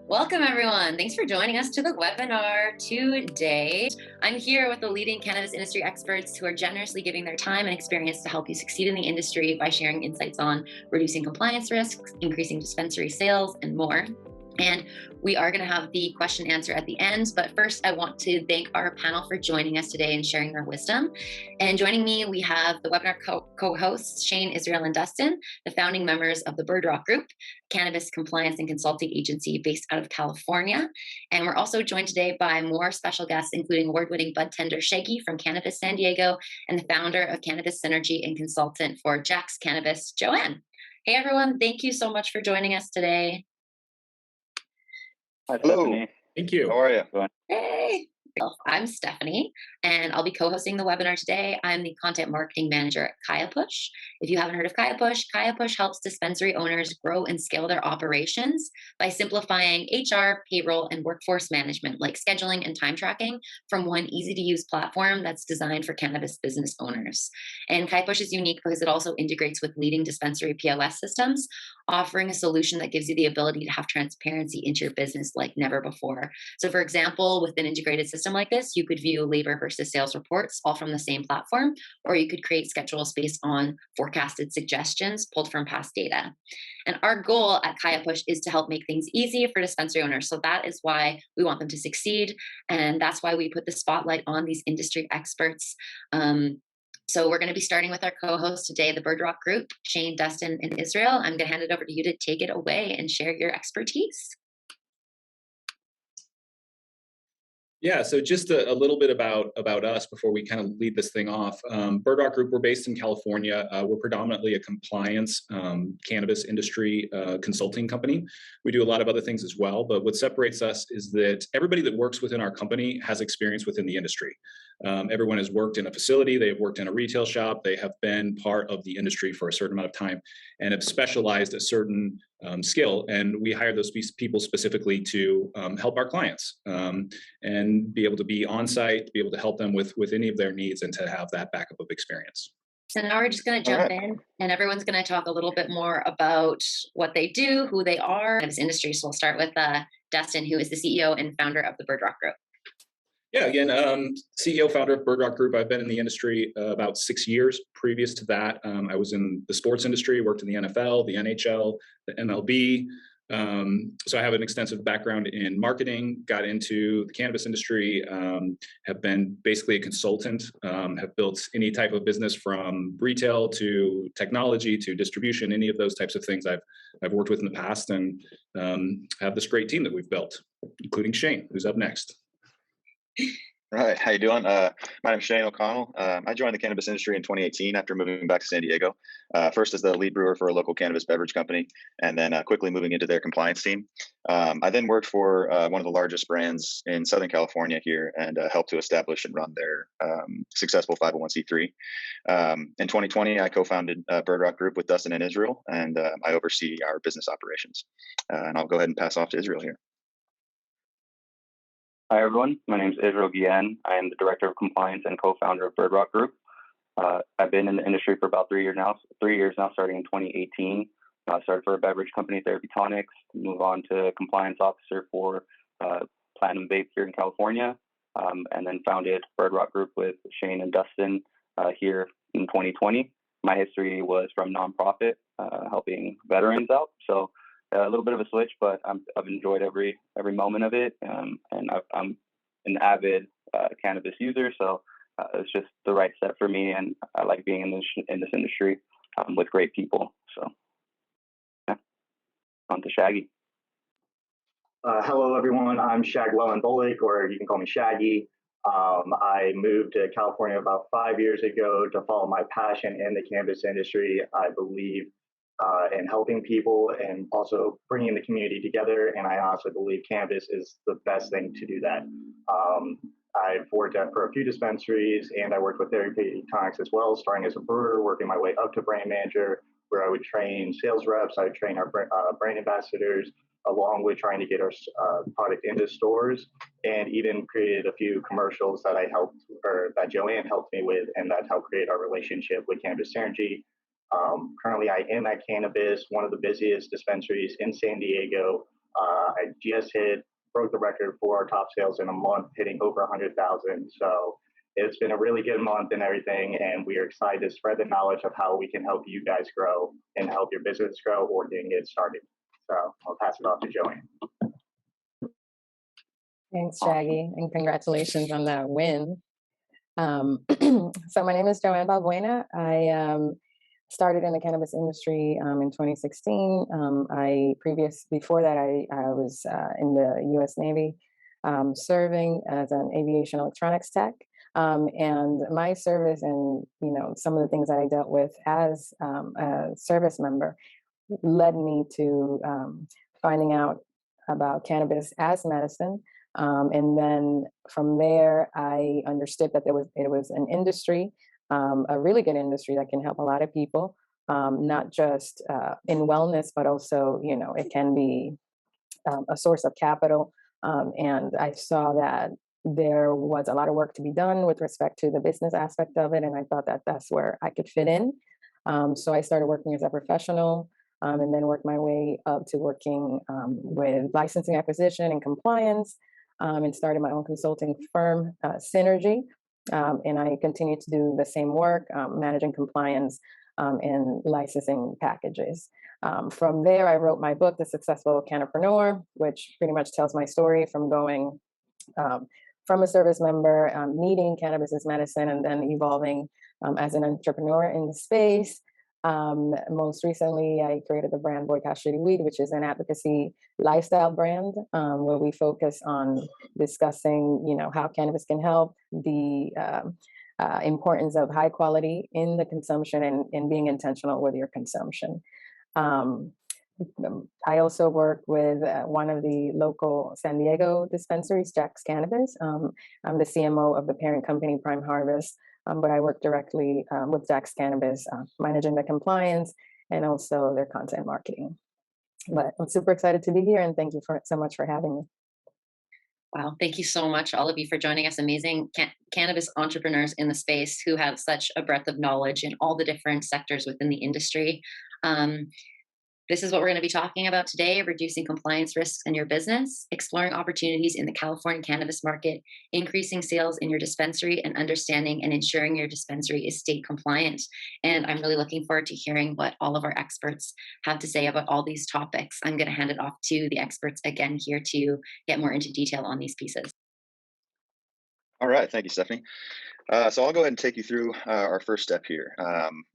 Welcome, everyone. Thanks for joining us to the webinar today. I'm here with the leading cannabis industry experts who are generously giving their time and experience to help you succeed in the industry by sharing insights on reducing compliance risks, increasing dispensary sales, and more. And we are going to have the question answer at the end. But first, I want to thank our panel for joining us today and sharing their wisdom. And joining me, we have the webinar co-hosts, Shane, Israel, and Dustin, the founding members of the Bird Rock Group, Cannabis Compliance and Consulting Agency based out of California. And we're also joined today by more special guests, including award-winning Budtender Shaggy from Cannabis San Diego and the founder of Cannabis Synergy and consultant for Jack's Cannabis, Joanne. Hey, everyone. Thank you so much for joining us today. Hi, Hello. Stephanie. Thank you. How are you? Hey. I'm Stephanie, and I'll be co-hosting the webinar today. I'm the content marketing manager at KayaPush. If you haven't heard of KayaPush helps dispensary owners grow and scale their operations by simplifying HR, payroll, and workforce management, like scheduling and time tracking, from one easy-to-use platform that's designed for cannabis business owners. And KayaPush is unique because it also integrates with leading dispensary POS systems, offering a solution that gives you the ability to have transparency into your business like never before. So for example, with an integrated system like this, you could view labor versus sales reports all from the same platform, or you could create schedules based on forecasted suggestions pulled from past data. And our goal at KayaPush is to help make things easy for dispensary owners. So that is why we want them to succeed. And that's why we put the spotlight on these industry experts. So we're going to be starting with our co-hosts today, the Bird Rock Group, Shane, Dustin, and Israel. I'm going to hand it over to you to take it away and share your expertise. Yeah, so just a little bit about us before we kind of lead this thing off. Bird Rock Group, we're based in California. We're predominantly a compliance cannabis industry consulting company. We do a lot of other things as well, but what separates us is that everybody that works within our company has experience within the industry. Everyone has worked in a facility, they have worked in a retail shop, they have been part of the industry for a certain amount of time and have specialized a certain skill. And we hire those people specifically to help our clients and be able to be on site, be able to help them with any of their needs and to have that backup of experience. So now we're just going to jump in and everyone's going to talk a little bit more about what they do, who they are in this industry. So we'll start with Dustin, who is the CEO and founder of the Bird Rock Group. Yeah, again, CEO, founder of Bird Rock Group. I've been in the industry about 6 years. Previous to that, I was in the sports industry, worked in the NFL, the NHL, the MLB. So I have an extensive background in marketing, got into the cannabis industry, have been basically a consultant, have built any type of business from retail to technology to distribution, any of those types of things I've worked with in the past, and have this great team that we've built, including Shane, who's up next. Right. How you doing? My name is Shane O'Connell. I joined the cannabis industry in 2018 after moving back to San Diego. First as the lead brewer for a local cannabis beverage company, and then quickly moving into their compliance team. I then worked for one of the largest brands in Southern California here and helped to establish and run their successful 501c3. In 2020, I co-founded Bird Rock Group with Dustin and Israel, and I oversee our business operations. And I'll go ahead and pass off to Israel here. Hi, everyone. My name is Israel Guillen. I am the Director of Compliance and co-founder of Bird Rock Group. I've been in the industry for about 3 years now, starting in 2018. I started for a beverage company, Therapy Tonics, move on to compliance officer for Platinum Vape here in California, and then founded Bird Rock Group with Shane and Dustin here in 2020. My history was from nonprofit, helping veterans out. So a little bit of a switch, but I've enjoyed every moment of it, and I'm an avid cannabis user, so it's just the right step for me, and I like being in this industry with great people. So, yeah, on to Shaggy. Hello, everyone. I'm Shagwell Bullock, or you can call me Shaggy. I moved to California about 5 years ago to follow my passion in the cannabis industry. I believe in helping people and also bringing the community together. And I honestly believe cannabis is the best thing to do that. I've worked for a few dispensaries, and I worked with Therapy Tonics as well, starting as a brewer, working my way up to brand manager, where I would train sales reps, I would train our brand ambassadors, along with trying to get our product into stores, and even created a few commercials that I helped, or that Joanne helped me with, and that helped create our relationship with Cannabis Synergy. Currently, I am at Cannabis, one of the busiest dispensaries in San Diego. I just broke the record for our top sales in a month, hitting over 100,000. So it's been a really good month and everything, and we are excited to spread the knowledge of how we can help you guys grow and help your business grow or getting it started. So I'll pass it off to Joanne. Thanks, Shaggy, and congratulations on that win. So my name is Joanne Balbuena. I started in the cannabis industry in 2016. Before that, I was in the U.S. Navy, serving as an aviation electronics tech. And my service and some of the things that I dealt with as a service member led me to finding out about cannabis as medicine. And then from there, I understood that it was an industry, a really good industry that can help a lot of people, not just in wellness, but also, it can be a source of capital. And I saw that there was a lot of work to be done with respect to the business aspect of it. And I thought that that's where I could fit in. So I started working as a professional. And then worked my way up to working with licensing acquisition and compliance, and started my own consulting firm, Synergy. And I continue to do the same work, managing compliance and licensing packages. From there, I wrote my book, The Successful Cannapreneur, which pretty much tells my story from going from a service member, needing cannabis as medicine, and then evolving as an entrepreneur in the space. Most recently, I created the brand Boycott Shitty Weed, which is an advocacy lifestyle brand where we focus on discussing, how cannabis can help, the importance of high quality in the consumption and being intentional with your consumption. I also work with one of the local San Diego dispensaries, Jack's Cannabis. I'm the CMO of the parent company, Prime Harvest. But I work directly with Jack's Cannabis, managing the compliance and also their content marketing. But I'm super excited to be here, and thank you so much for having me. Wow, thank you so much, all of you, for joining us. Amazing cannabis entrepreneurs in the space who have such a breadth of knowledge in all the different sectors within the industry. This is what we're going to be talking about today: reducing compliance risks in your business, exploring opportunities in the California cannabis market, increasing sales in your dispensary, and understanding and ensuring your dispensary is state compliant. And I'm really looking forward to hearing what all of our experts have to say about all these topics. I'm going to hand it off to the experts again here to get more into detail on these pieces. All right. Thank you, Stephanie. So I'll go ahead and take you through our first step here,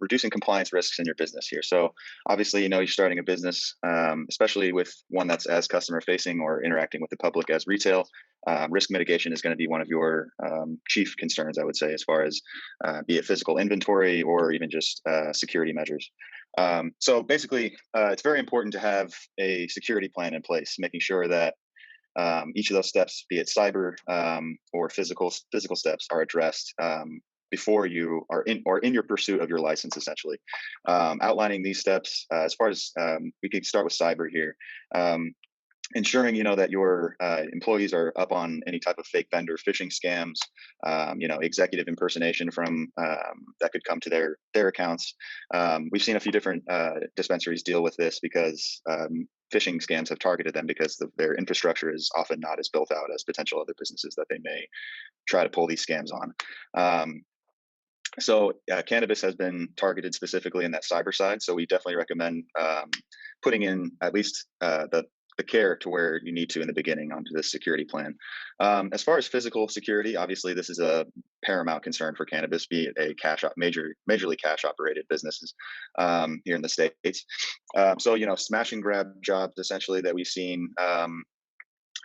reducing compliance risks in your business here. So obviously, you're starting a business, especially with one that's as customer facing or interacting with the public as retail. Risk mitigation is going to be one of your chief concerns, I would say, as far as be it physical inventory or even just security measures. So basically, it's very important to have a security plan in place, making sure that each of those steps, be it cyber or physical steps, are addressed before you are in your pursuit of your license, essentially. Outlining these steps, as far as we could start with cyber here. Ensuring that your employees are up on any type of fake vendor phishing scams, executive impersonation from that could come to their accounts. We've seen a few different dispensaries deal with this because phishing scams have targeted them because their infrastructure is often not as built out as potential other businesses that they may try to pull these scams on. So cannabis has been targeted specifically in that cyber side. So we definitely recommend putting in at least the care to where you need to in the beginning onto this security plan. As far as physical security, obviously this is a paramount concern for cannabis, be it a majorly cash operated businesses here in the States. So, smash and grab jobs essentially that we've seen,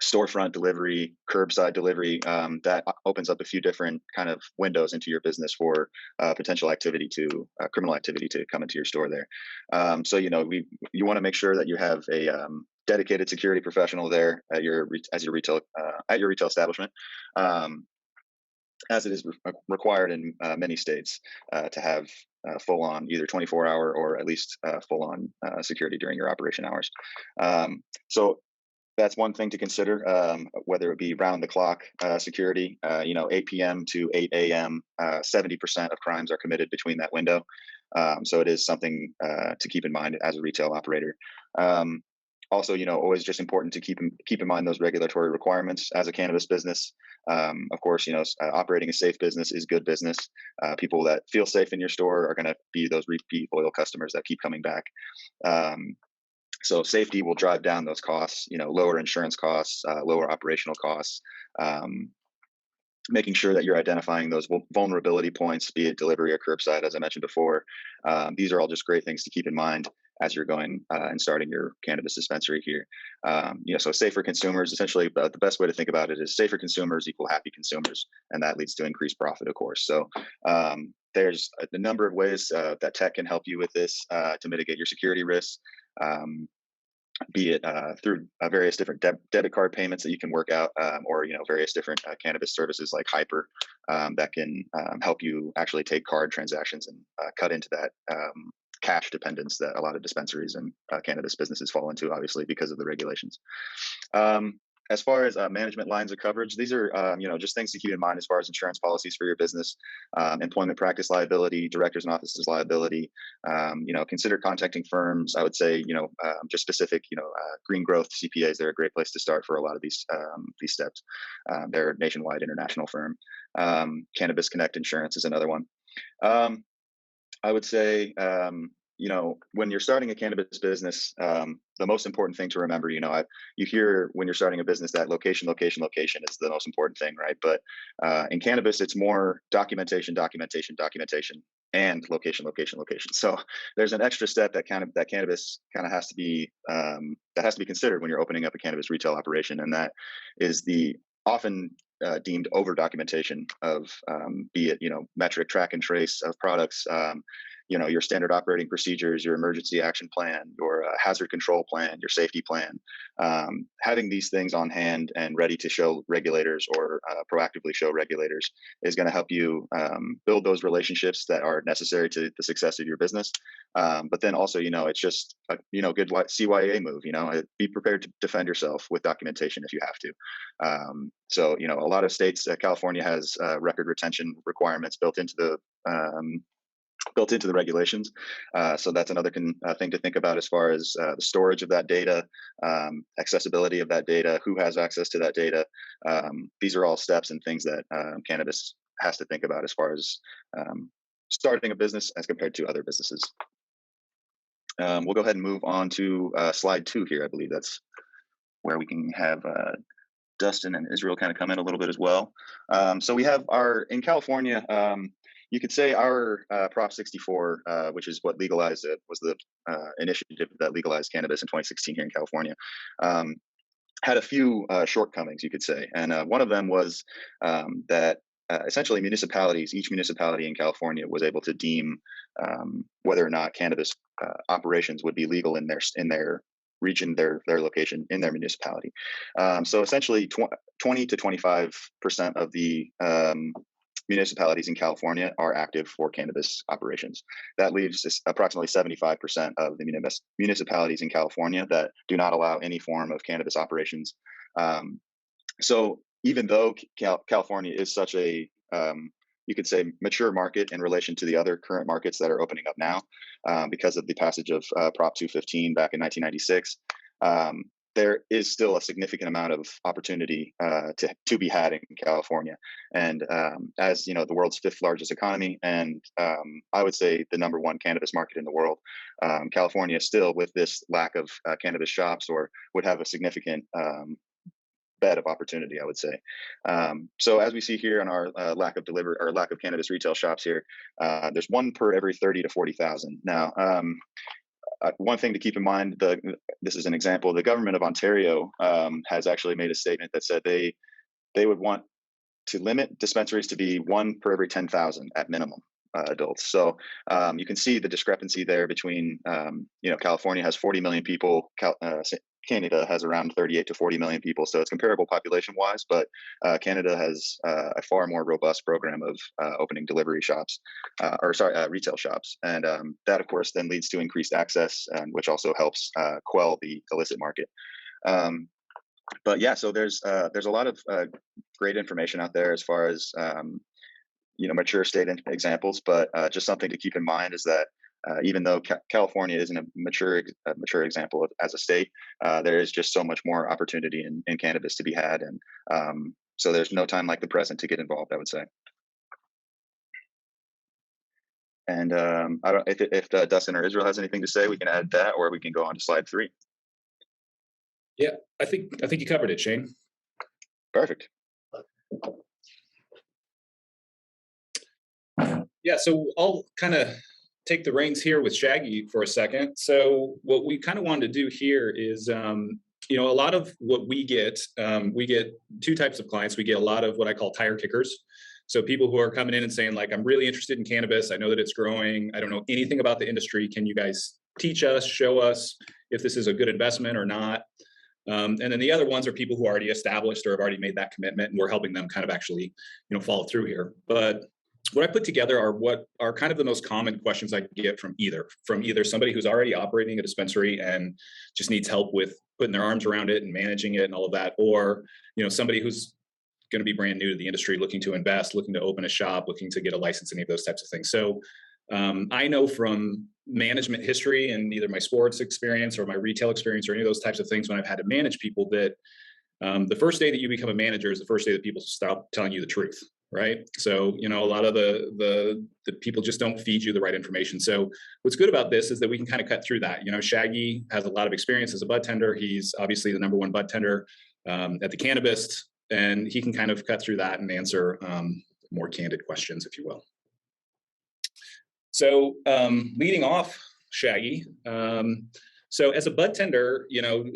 storefront delivery, curbside delivery, that opens up a few different kind of windows into your business for potential activity criminal activity to come into your store there. So, you want to make sure that you have a dedicated security professional there at your retail establishment, as it is required in many states to have full-on either 24-hour or at least full-on security during your operation hours. So that's one thing to consider, whether it be round-the-clock security. 8 p.m. to 8 a.m., 70% of crimes are committed between that window. So it is something to keep in mind as a retail operator. Also, always just important to keep in mind those regulatory requirements as a cannabis business. Of course, operating a safe business is good business. People that feel safe in your store are going to be those repeat loyal customers that keep coming back. So safety will drive down those costs, lower insurance costs, lower operational costs, making sure that you're identifying those vulnerability points, be it delivery or curbside, as I mentioned before. These are all just great things to keep in mind as you're going and starting your cannabis dispensary here. So safer consumers, essentially, the best way to think about it is safer consumers equal happy consumers, and that leads to increased profit, of course. So there's a number of ways that tech can help you with this to mitigate your security risks. Be it through various different debit card payments that you can work out, or various different cannabis services like Hyper that can help you actually take card transactions and cut into that cash dependence that a lot of dispensaries and cannabis businesses fall into, obviously, because of the regulations. As far as management lines of coverage, these are just things to keep in mind as far as insurance policies for your business, employment practice liability, directors and officers liability. Consider contacting firms. I would say just specific green growth CPAs. They're a great place to start for a lot of these steps. They're a nationwide international firm. Cannabis Connect Insurance is another one. I would say when you're starting a cannabis business, the most important thing to remember, you hear when you're starting a business that location is the most important thing, right? But in cannabis, it's more documentation, and location. So there's an extra step that cannabis kind of has to be considered when you're opening up a cannabis retail operation, and that is the often deemed over documentation of be it metric track and trace of products, your standard operating procedures, your emergency action plan, your hazard control plan, your safety plan. Having these things on hand and ready to show regulators or proactively show regulators is going to help you build those relationships that are necessary to the success of your business. But then also, it's just a good CYA move. Be prepared to defend yourself with documentation if you have to. So a lot of states, California has record retention requirements built into the regulations. So that's another thing to think about as far as the storage of that data, accessibility of that data, who has access to that data. These are all steps and things that cannabis has to think about as far as starting a business as compared to other businesses. We'll go ahead and move on to slide 2 here. I believe that's where we can have Dustin and Israel kind of come in a little bit as well. So we have in California, you could say our Prop 64, which is what legalized it, was the initiative that legalized cannabis in 2016 here in California, had a few shortcomings, you could say. And one of them was that essentially each municipality in California was able to deem whether or not cannabis operations would be legal in their region, their location, in their municipality. So essentially 20 to 25% of the municipalities in California are active for cannabis operations. That leaves approximately 75% of the municipalities in California that do not allow any form of cannabis operations. So even though California is such a, you could say, mature market in relation to the other current markets that are opening up now, because of the passage of Prop 215 back in 1996, there is still a significant amount of opportunity to be had in California. And as the world's 5th largest economy, and I would say the #1 cannabis market in the world, California still, with this lack of cannabis shops, would have a significant bed of opportunity, I would say. So as we see here on our lack of cannabis retail shops here, there's 1 per every 30 to 40,000. Now, one thing to keep in mind, this is an example, the government of Ontario has actually made a statement that said they would want to limit dispensaries to be 1 per every 10,000 at minimum adults. So you can see the discrepancy there between, California has 40 million people, Canada has around 38 to 40 million people. So it's comparable population-wise, but Canada has a far more robust program of opening delivery shops, retail shops. And that, of course, then leads to increased access, which also helps quell the illicit market. But yeah, so there's a lot of great information out there as far as, mature state examples, but just something to keep in mind is that even though California isn't a mature example as a state, there is just so much more opportunity in cannabis to be had, and so there's no time like the present to get involved, I would say. And I don't if Dustin or Israel has anything to say, we can add that, or we can go on to slide 3. Yeah, I think you covered it, Shane. Perfect. Yeah, so I'll kind of take the reins here with Shaggy for a second. So what we kind of wanted to do here is, a lot of what we get 2 types of clients. We get a lot of what I call tire kickers. So people who are coming in and saying, like, I'm really interested in cannabis. I know that it's growing. I don't know anything about the industry. Can you guys teach us, show us if this is a good investment or not? And then the other ones are people who are already established or have already made that commitment, and we're helping them kind of actually, follow through here. But what I put together are what are kind of the most common questions I get from either somebody who's already operating a dispensary and just needs help with putting their arms around it and managing it and all of that, or somebody who's going to be brand new to the industry, looking to invest, looking to open a shop, looking to get a license, any of those types of things. So I know from management history and either my sports experience or my retail experience or any of those types of things, when I've had to manage people, that the first day that you become a manager is the first day that people stop telling you the truth, right? So, a lot of the people just don't feed you the right information. So what's good about this is that we can kind of cut through that. Shaggy has a lot of experience as a budtender. He's obviously the #1 budtender at the Cannabist, and he can kind of cut through that and answer more candid questions, if you will. So leading off, Shaggy, so as a budtender,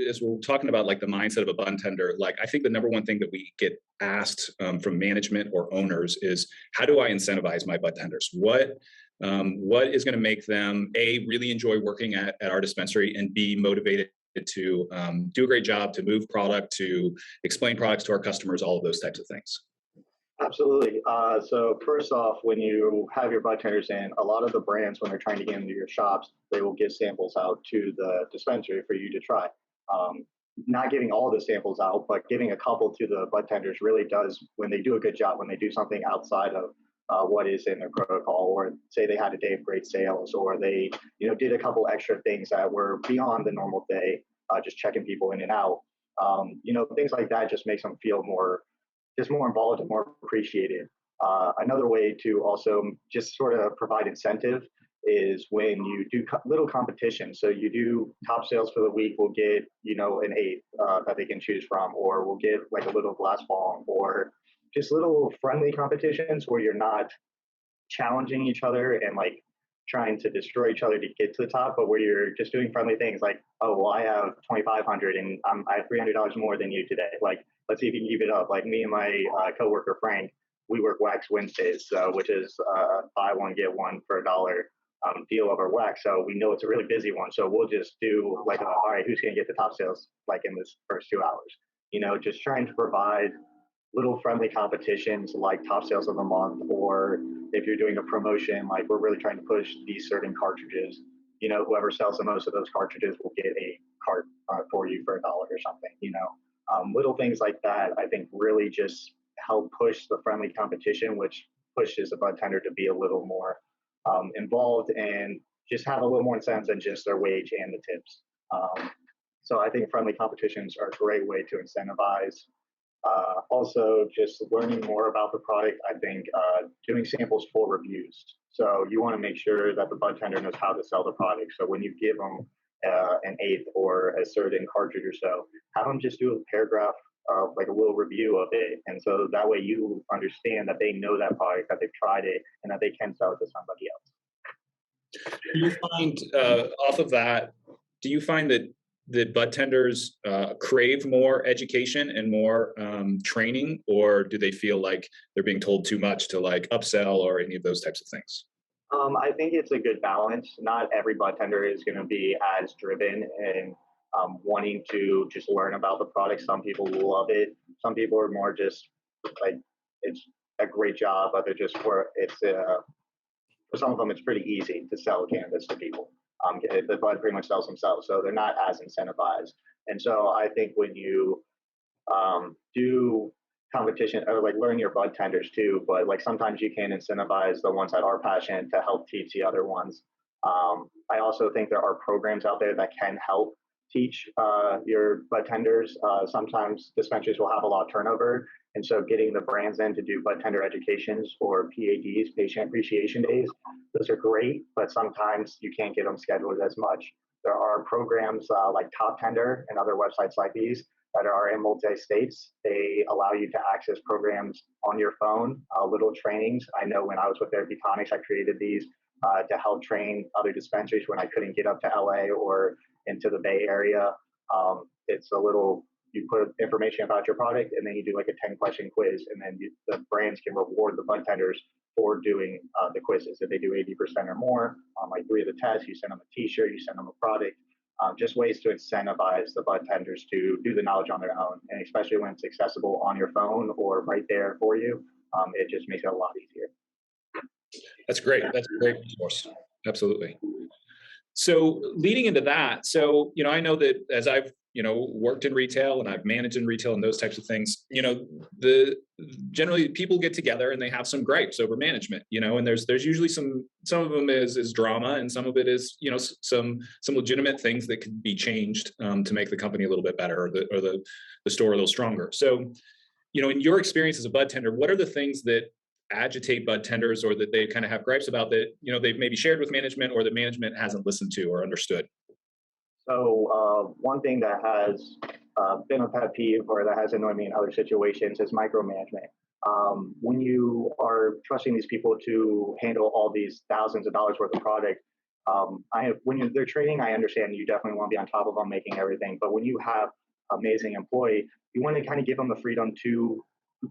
as we're talking about like the mindset of a budtender, like I think the #1 thing that we get asked from management or owners is, how do I incentivize my budtenders? What is going to make them, A, really enjoy working at our dispensary, and B, motivated to do a great job, to move product, to explain products to our customers, all of those types of things? Absolutely. So first off, when you have your budtenders in, a lot of the brands, when they're trying to get into your shops, they will give samples out to the dispensary for you to try. Not giving all the samples out, but giving a couple to the budtenders really does, when they do a good job, when they do something outside of what is in their protocol, or say they had a day of great sales, or they did a couple extra things that were beyond the normal day, just checking people in and out. Things like that just makes them feel more involved and more appreciated. Another way to also just sort of provide incentive is when you do little competition. So you do top sales for the week, we'll get, an 8 that they can choose from, or we'll get like a little glass bong, or just little friendly competitions where you're not challenging each other and like trying to destroy each other to get to the top, but where you're just doing friendly things like, oh, well, I have 2,500 and I have $300 more than you today. Like, let's see if you can keep it up. Like me and my coworker Frank, we work Wax Wednesdays, which is buy one get one for $1 deal of our wax. So we know it's a really busy one. So we'll just do like, all right, who's going to get the top sales like in this first 2 hours? Just trying to provide little friendly competitions like top sales of the month, or if you're doing a promotion, like we're really trying to push these certain cartridges. Whoever sells the most of those cartridges will get a cart for you for $1 or something. Little things like that, I think, really just help push the friendly competition, which pushes the budtender to be a little more involved and just have a little more incentive than just their wage and the tips. So I think friendly competitions are a great way to incentivize. Also, just learning more about the product. I think doing samples for reviews. So you want to make sure that the budtender knows how to sell the product. So when you give them an 1/8 or a certain cartridge or so, have them just do a paragraph of like a little review of it. And so that way you understand that they know that product, that they've tried it, and that they can sell it to somebody else. Do you find, off of that, do you find that budtenders crave more education and more training, or do they feel like they're being told too much to like upsell or any of those types of things? I think it's a good balance. Not every budtender is going to be as driven and wanting to just learn about the product. Some people love it. Some people are more just like, it's a great job, but they're just for some of them, it's pretty easy to sell cannabis to people. The bud pretty much sells themselves, so they're not as incentivized. And so I think when you do competition, or like learn your budtenders too, but like sometimes you can incentivize the ones that are passionate to help teach the other ones. I also think there are programs out there that can help teach your budtenders. Sometimes dispensaries will have a lot of turnover, and so getting the brands in to do budtender educations or PADs, patient appreciation days, those are great, but sometimes you can't get them scheduled as much. There are programs like Top Tender and other websites like these that are in multi-states. They allow you to access programs on your phone, little trainings. I know when I was with Advertise, I created these to help train other dispensaries when I couldn't get up to LA or into the Bay Area. It's a little, you put information about your product and then you do like a 10-question quiz, and then the brands can reward the budtenders for doing the quizzes. If they do 80% or more on like 3 of the tests, you send them a t-shirt, you send them a product. Just ways to incentivize the budtenders to do the knowledge on their own. And especially when it's accessible on your phone or right there for you, it just makes it a lot easier. That's great. That's a great resource. Absolutely. So leading into that, so, I know that as I've, worked in retail and I've managed in retail and those types of things, generally people get together and they have some gripes over management, and there's usually some of them is drama, and some of it is, some legitimate things that could be changed to make the company a little bit better, or the store a little stronger. So, in your experience as a budtender, what are the things that agitate budtenders, or that they kind of have gripes about, that they've maybe shared with management, or that management hasn't listened to or understood? So one thing that has been a pet peeve, or that has annoyed me in other situations, is micromanagement. When you are trusting these people to handle all these thousands of dollars worth of product, when they're trading, I understand you definitely want to be on top of them, making everything. But when you have amazing employee, you want to kind of give them the freedom to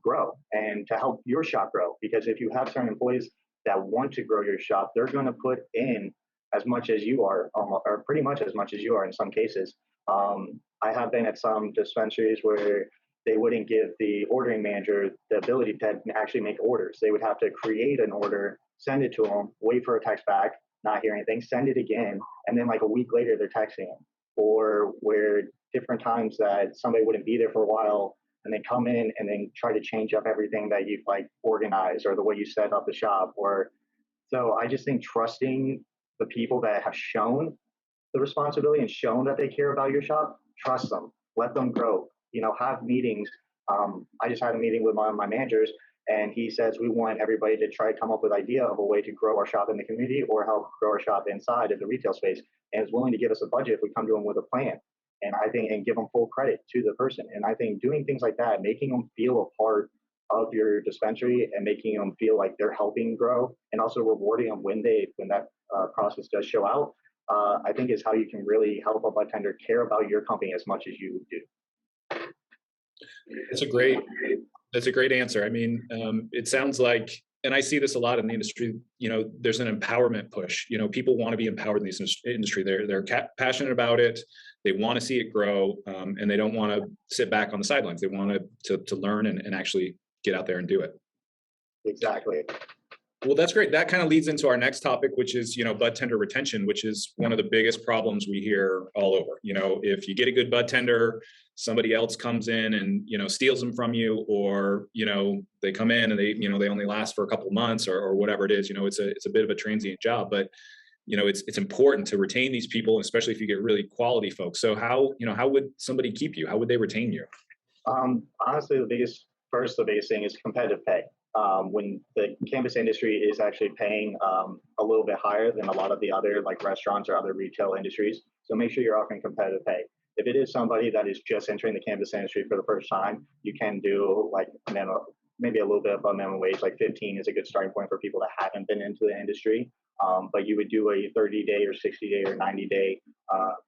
grow and to help your shop grow. Because if you have certain employees that want to grow your shop, they're going to put in as much as you are, or pretty much as much as you are in some cases. I have been at some dispensaries where they wouldn't give the ordering manager the ability to actually make orders. They would have to create an order, send it to them, wait for a text back, not hear anything, send it again, and then like a week later they're texting them. Or where different times that somebody wouldn't be there for a while, and they come in and then try to change up everything that you've like organized, or the way you set up the shop. Or so I just think trusting the people that have shown the responsibility and shown that they care about your shop, trust them, let them grow, have meetings. I just had a meeting with one of my managers, and he says, we want everybody to try to come up with an idea of a way to grow our shop in the community, or help grow our shop inside of the retail space, and is willing to give us a budget if we come to him with a plan. And I think, and give them full credit to the person. And I think doing things like that, making them feel a part of your dispensary, and making them feel like they're helping grow, and also rewarding them when that process does show out, I think is how you can really help a budtender care about your company as much as you do. That's a great answer. I mean, it sounds like, and I see this a lot in the industry, there's an empowerment push. People want to be empowered in this industry. They're passionate about it. They want to see it grow, and they don't want to sit back on the sidelines. They want to learn and actually get out there and do it. Exactly. Well, that's great. That kind of leads into our next topic, which is, budtender retention, which is one of the biggest problems we hear all over. If you get a good budtender, somebody else comes in and, steals them from you, or, they come in and they only last for a couple of months, or whatever it is. It's a bit of a transient job, but it's important to retain these people, especially if you get really quality folks. So how would somebody keep you? How would they retain you? Honestly, the biggest thing is competitive pay. When the cannabis industry is actually paying a little bit higher than a lot of the other like restaurants or other retail industries. So make sure you're offering competitive pay. If it is somebody that is just entering the cannabis industry for the first time, you can do like maybe a little bit above minimum wage, like 15 is a good starting point for people that haven't been into the industry. But you would do a 30-day or 60-day or 90-day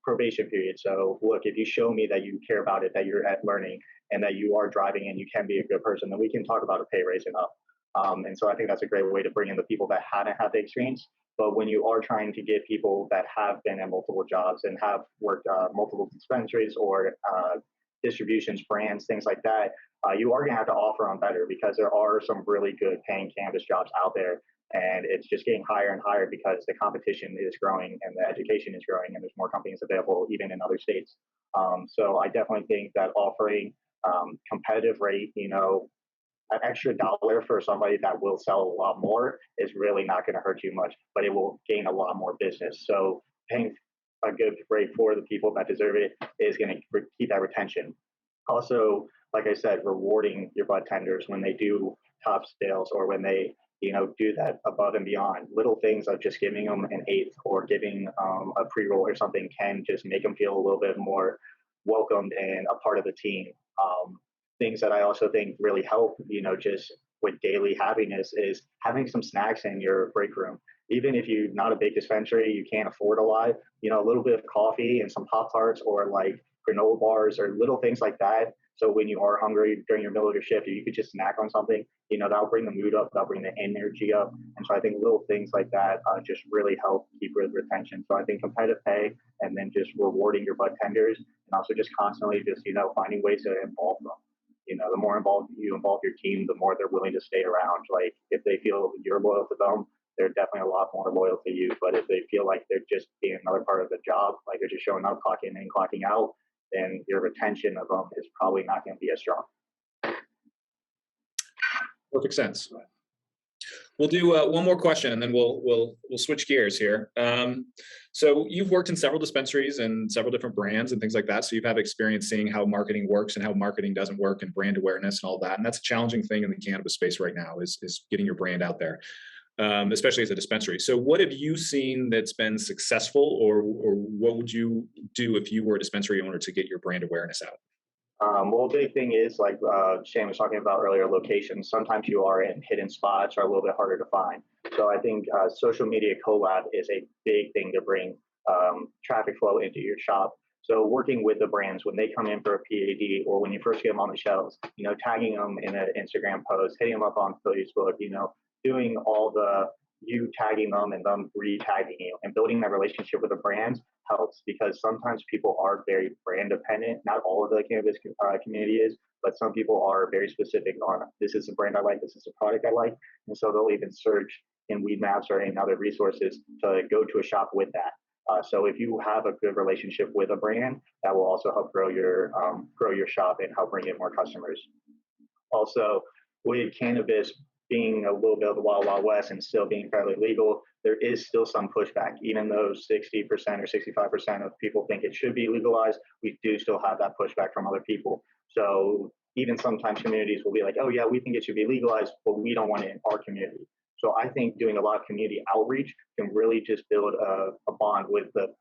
probation period. So look, if you show me that you care about it, that you're at learning, and that you are driving and you can be a good person, then we can talk about a pay raise and up. And so I think that's a great way to bring in the people that haven't had the experience. But when you are trying to get people that have been in multiple jobs and have worked multiple dispensaries or distributions, brands, things like that, you are going to have to offer them better, because there are some really good paying cannabis jobs out there. And it's just getting higher and higher because the competition is growing and the education is growing, and there's more companies available even in other states. So I definitely think that offering competitive rate, an extra dollar for somebody that will sell a lot more is really not going to hurt you much, but it will gain a lot more business. So paying a good rate for the people that deserve it is going to keep that retention. Also, like I said, rewarding your bud tenders when they do top sales or when they do that above and beyond. Little things of just giving them an eighth or giving a pre-roll or something can just make them feel a little bit more welcomed and a part of the team. Things that I also think really help, just with daily happiness is having some snacks in your break room. Even if you're not a big dispensary, you can't afford a lot, a little bit of coffee and some Pop-Tarts or like granola bars or little things like that. So when you are hungry during your middle of your shift, you could just snack on something, that'll bring the mood up, that'll bring the energy up. And so I think little things like that just really help keep retention. So I think competitive pay and then just rewarding your bud tenders and also just constantly just, finding ways to involve them. The more involved you involve your team, the more they're willing to stay around. Like if they feel you're loyal to them, they're definitely a lot more loyal to you. But if they feel like they're just being another part of the job, like they're just showing up, clocking in, clocking out, then your retention of them is probably not going to be as strong. Perfect sense. We'll do one more question, and then we'll switch gears here. So you've worked in several dispensaries and several different brands and things like that. So you've had experience seeing how marketing works and how marketing doesn't work and brand awareness and all that. And that's a challenging thing in the cannabis space right now is getting your brand out there, especially as a dispensary. So what have you seen that's been successful, or what would you do if you were a dispensary owner to get your brand awareness out? Well, the big thing is, like Shane was talking about earlier, locations. Sometimes you are in hidden spots are a little bit harder to find. So I think social media collab is a big thing to bring traffic flow into your shop. So working with the brands when they come in for a PAD or when you first get them on the shelves, tagging them in an Instagram post, hitting them up on Facebook, doing all the you tagging them and them re-tagging you and building that relationship with the brands helps, because sometimes people are very brand dependent. Not all of the cannabis community is, but some people are very specific on this is a brand I like, this is a product I like. And so they'll even search in weed maps or in other resources to go to a shop with that. So if you have a good relationship with a brand, that will also help grow your shop and help bring in more customers. Also, with cannabis being a little bit of the wild, wild west and still being fairly legal, there is still some pushback. Even though 60% or 65% of people think it should be legalized, we do still have that pushback from other people. So even sometimes communities will be like, oh yeah, we think it should be legalized, but we don't want it in our community. So I think doing a lot of community outreach can really just build a bond with the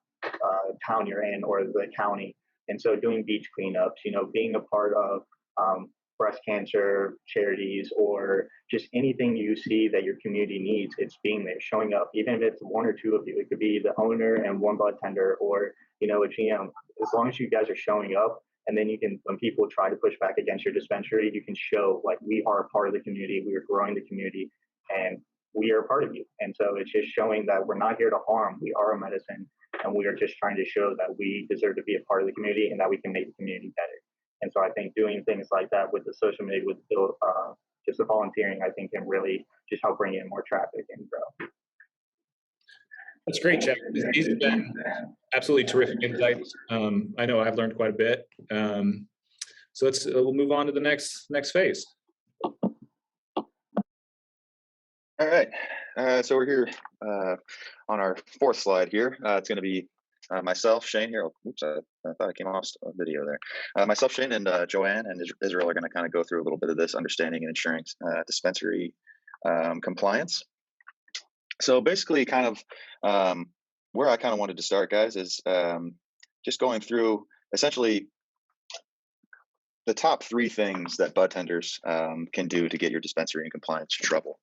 town you're in or the county. And so doing beach cleanups, being a part of breast cancer charities or just anything you see that your community needs, it's being there, showing up. Even if it's one or two of you, it could be the owner and one budtender or, a GM. As long as you guys are showing up, and then you can, when people try to push back against your dispensary, you can show like we are a part of the community, we are growing the community, and we are a part of you. And so it's just showing that we're not here to harm, we are a medicine, and we are just trying to show that we deserve to be a part of the community and that we can make the community better. And so I think doing things like that with the social media, with just the volunteering, I think can really just help bring in more traffic and grow. That's great, Chad. These have been absolutely terrific insights. I know I've learned quite a bit. So we'll move on to the next phase. All right. So we're here on our fourth slide here. It's going to be myself, Shane here. Oops, I thought I came off a video there. Myself, Shane, and Joanne and Israel are going to kind of go through a little bit of this understanding and ensuring dispensary compliance. So basically kind of where I kind of wanted to start, guys, is just going through essentially the top three things that budtenders can do to get your dispensary in compliance trouble.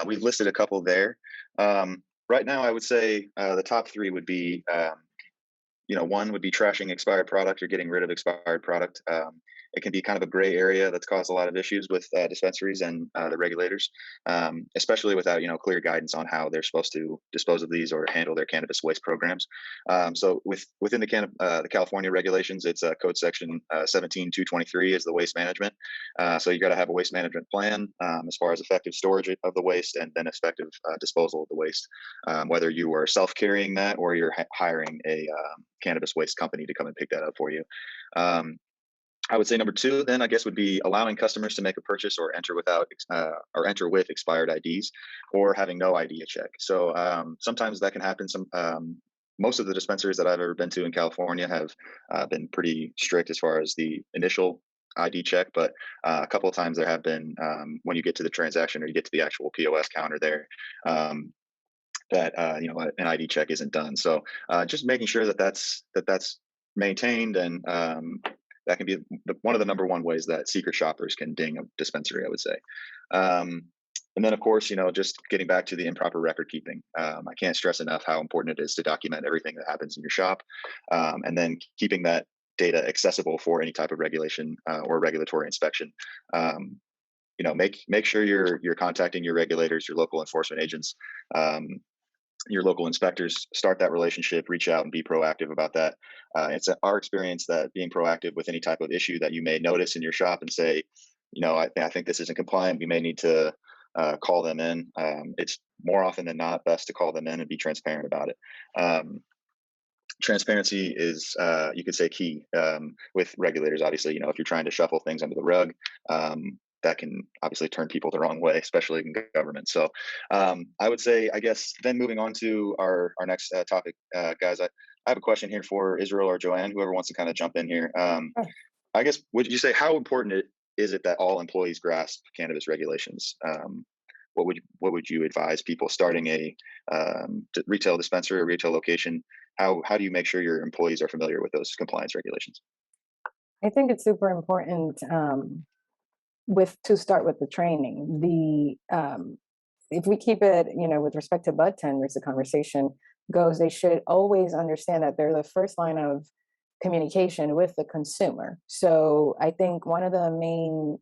We've listed a couple there. Right now, I would say the top three would be one would be trashing expired product or getting rid of expired product. It can be kind of a gray area that's caused a lot of issues with dispensaries and the regulators, especially without clear guidance on how they're supposed to dispose of these or handle their cannabis waste programs. So within the California regulations, it's code section 17223 is the waste management. So you got to have a waste management plan as far as effective storage of the waste and then effective disposal of the waste, whether you are self-carrying that or you're hiring a cannabis waste company to come and pick that up for you. I would say number two, then I guess would be allowing customers to make a purchase or enter enter with expired IDs, or having no ID check. So sometimes that can happen. Most of the dispensaries that I've ever been to in California have been pretty strict as far as the initial ID check, but a couple of times there have been when you get to the transaction or you get to the actual POS counter there. That an ID check isn't done. So just making sure that that's maintained, and that can be one of the number one ways that secret shoppers can ding a dispensary, I would say. And then, of course, just getting back to the improper record keeping. I can't stress enough how important it is to document everything that happens in your shop, and then keeping that data accessible for any type of regulation or regulatory inspection. Make sure you're contacting your regulators, your local enforcement agents, your local inspectors. Start that relationship, reach out and be proactive about that. It's our experience that being proactive with any type of issue that you may notice in your shop and say, I think this isn't compliant, we may need to call them in. It's more often than not best to call them in and be transparent about it. Transparency is, you could say, key with regulators. Obviously, if you're trying to shuffle things under the rug, that can obviously turn people the wrong way, especially in government. So I would say, I guess, then moving on to our next topic, guys, I have a question here for Israel or Joanne, whoever wants to kind of jump in here. I guess, would you say, how important is it that all employees grasp cannabis regulations? What would you advise people starting a retail dispensary or retail location? How do you make sure your employees are familiar with those compliance regulations? I think it's super important to start with the training. If we keep it, with respect to budtenders, the conversation goes, they should always understand that they're the first line of communication with the consumer. So I think one of the main,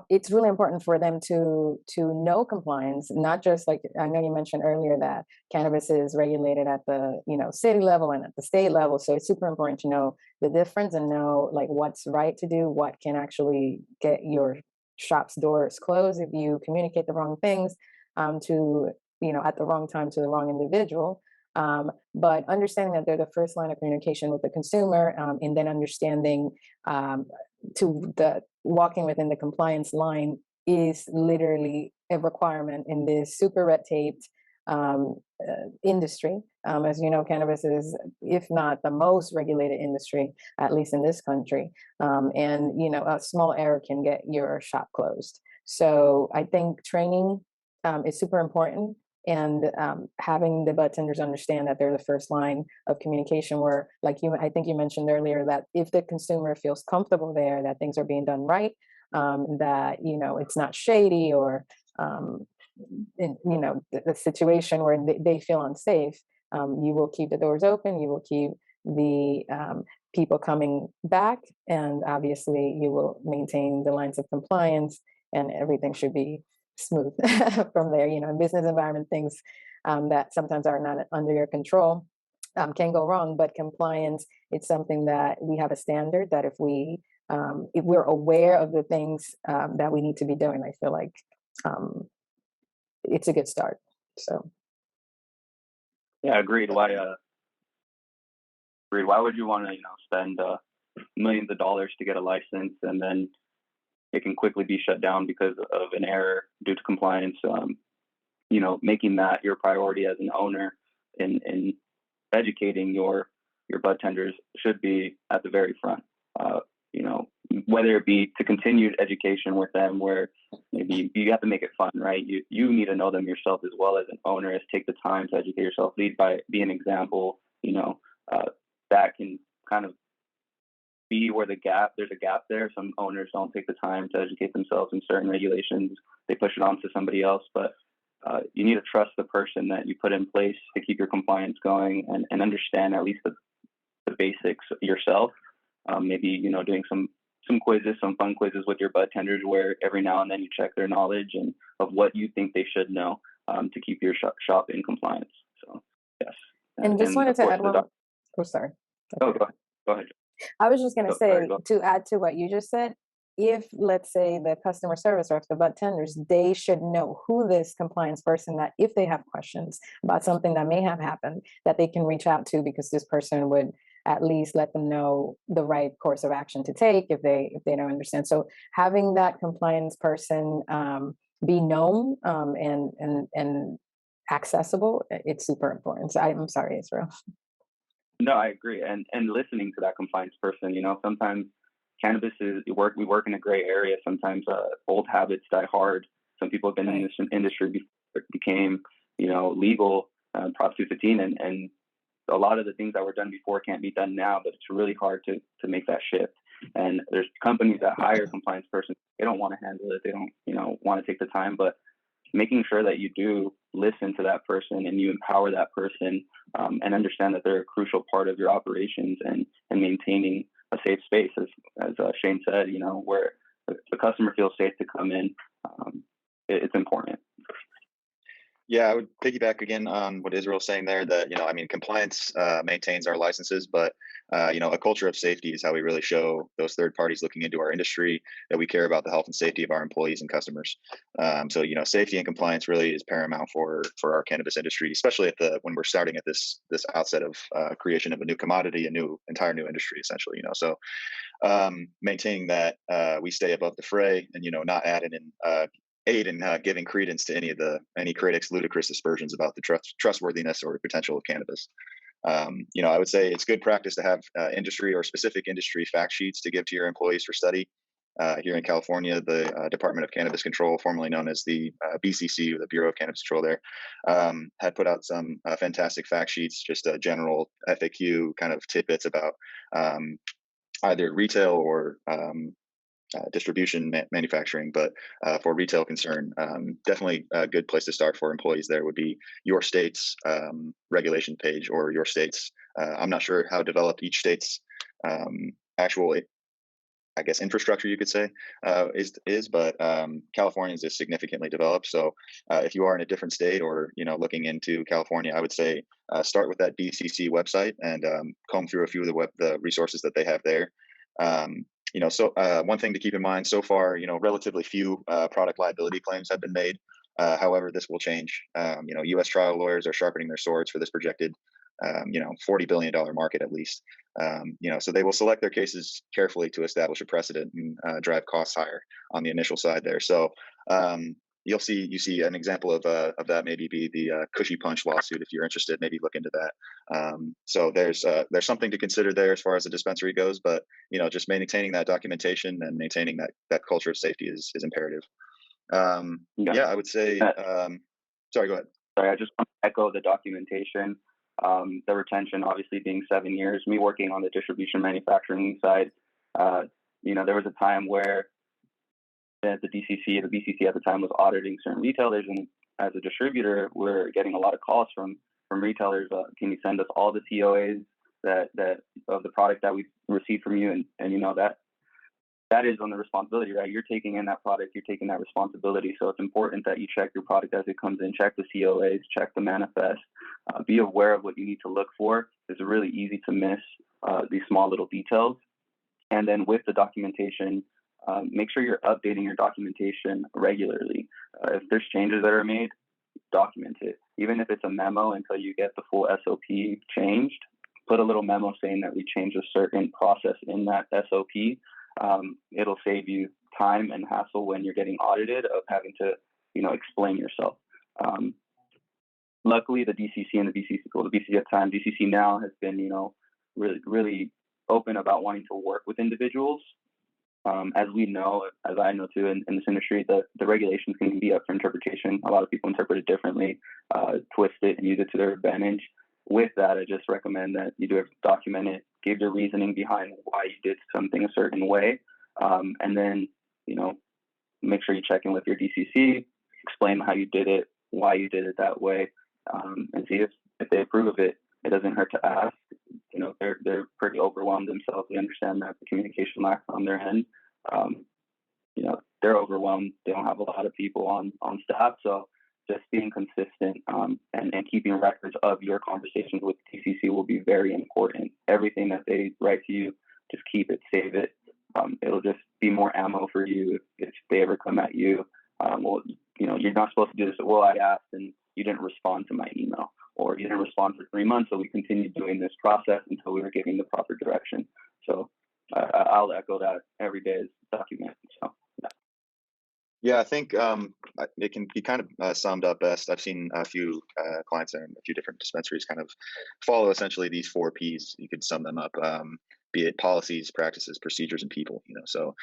it's really important for them to know compliance, not just, like I know you mentioned earlier that cannabis is regulated at the city level and at the state level. So it's super important to know the difference and know like what's right to do, what can actually get your shop's doors closed if you communicate the wrong things to at the wrong time to the wrong individual. But understanding that they're the first line of communication with the consumer, and then understanding to the walking within the compliance line is literally a requirement in this super red taped industry. As you know, cannabis is, if not the most regulated industry, at least in this country. And a small error can get your shop closed. So I think training is super important. And having the budtenders understand that they're the first line of communication, where, like I think you mentioned earlier, that if the consumer feels comfortable there, that things are being done right, that it's not shady, or the situation where they feel unsafe, you will keep the doors open, you will keep the people coming back, and obviously you will maintain the lines of compliance, and everything should be smooth from there. In business environment, things that sometimes are not under your control can go wrong, but compliance, it's something that we have a standard that if we're aware of the things that we need to be doing, I feel like it's a good start. So yeah, agreed. Why would you want to spend millions of dollars to get a license, and then it can quickly be shut down because of an error due to compliance? Making that your priority as an owner in educating your budtenders should be at the very front. Whether it be to continued education with them, where maybe you have to make it fun, right? You need to know them yourself as well as an owner. Is take the time to educate yourself, lead by be an example. That can kind of be where there's a gap there. Some owners don't take the time to educate themselves in certain regulations. They push it on to somebody else, but you need to trust the person that you put in place to keep your compliance going, and understand at least the basics yourself. Maybe, doing some quizzes, some fun quizzes with your budtenders, where every now and then you check their knowledge and of what you think they should know to keep your shop in compliance. So, yes. And just wanted to add one. Oh, sorry. Oh, go ahead. I was just going to say, to add to what you just said, if, let's say, the customer service or if the budtenders, they should know who this compliance person, that if they have questions about something that may have happened, that they can reach out to, because this person would at least let them know the right course of action to take if they don't understand. So having that compliance person be known and accessible, it's super important. So I'm sorry, Israel. No, I agree. And listening to that compliance person, sometimes cannabis we work in a gray area. Sometimes old habits die hard. Some people have been in this industry before it became, legal, Prop 215, and a lot of the things that were done before can't be done now, but it's really hard to make that shift. And there's companies that hire a compliance person. They don't want to handle it. They don't, want to take the time, but making sure that you do listen to that person and you empower that person and understand that they're a crucial part of your operations and maintaining a safe space, as Shane said, where the customer feels safe to come in. It's important. Yeah, I would piggyback again on what Israel's saying there, that, compliance maintains our licenses, but, a culture of safety is how we really show those third parties looking into our industry that we care about the health and safety of our employees and customers. So, safety and compliance really is paramount for our cannabis industry, especially when we're starting at this outset of creation of a new commodity, entire new industry, essentially, So maintaining that we stay above the fray and, not adding in aid in giving credence to any critics' ludicrous aspersions about the trustworthiness or potential of cannabis. I would say it's good practice to have industry or specific industry fact sheets to give to your employees for study. Here in California, the Department of Cannabis Control, formerly known as the BCC, or the Bureau of Cannabis Control there, had put out some fantastic fact sheets, just a general FAQ kind of tidbits about either retail or distribution manufacturing, but for retail concern, definitely a good place to start for employees there would be your state's regulation page or your state's, I'm not sure how developed each state's actual, I guess, infrastructure you could say is, but California's is significantly developed. So if you are in a different state or, looking into California, I would say start with that BCC website and comb through a few of the resources that they have there. So one thing to keep in mind so far, relatively few product liability claims have been made. However, this will change. U.S. trial lawyers are sharpening their swords for this projected, $40 billion market at least. So they will select their cases carefully to establish a precedent and drive costs higher on the initial side there. So you see an example of that maybe be the Cushy Punch lawsuit. If you're interested, maybe look into that. So there's something to consider there as far as the dispensary goes, but just maintaining that documentation and maintaining that culture of safety is imperative. Yeah, I would say. Sorry, go ahead. Sorry, I just want to echo the documentation. The retention obviously being 7 years. Me working on the distribution manufacturing side, there was a time where the BCC at the time was auditing certain retailers, and as a distributor, we're getting a lot of calls from retailers. Can you send us all the TOAs that of the product that we received from you? And that is on the responsibility, right? You're taking in that product, you're taking that responsibility. So it's important that you check your product as it comes in, check the COAs, check the manifest, be aware of what you need to look for. It's really easy to miss these small little details. And then with the documentation, make sure you're updating your documentation regularly. If there's changes that are made, document it. Even if it's a memo until you get the full SOP changed, put a little memo saying that we changed a certain process in that SOP. It'll save you time and hassle when you're getting audited of having to, explain yourself. Luckily, the DCC and the BCC at the time, DCC now has been, really, really open about wanting to work with individuals. As we know, as I know too, in this industry, the regulations can be up for interpretation. A lot of people interpret it differently, twist it, and use it to their advantage. With that, I just recommend that you do it, document it, give your reasoning behind why you did something a certain way, and then, make sure you check in with your DCC, explain how you did it, why you did it that way, and see if they approve of it. It doesn't hurt to ask. They're pretty overwhelmed themselves. They understand that the communication lacks on their end. They're overwhelmed. They don't have a lot of people on staff. So just being consistent and keeping records of your conversations with DCC will be very important. Everything that they write to you, just keep it, save it. It'll just be more ammo for you if they ever come at you. You're not supposed to do this. Well, I asked and you didn't respond to my email. or you didn't respond for 3 months. So we continued doing this process until we were getting the proper direction. So I'll echo that every day is documented. So yeah. Yeah, I think it can be kind of summed up best. I've seen a few clients and a few different dispensaries kind of follow essentially these 4 Ps. You could sum them up, be it policies, practices, procedures, and people. So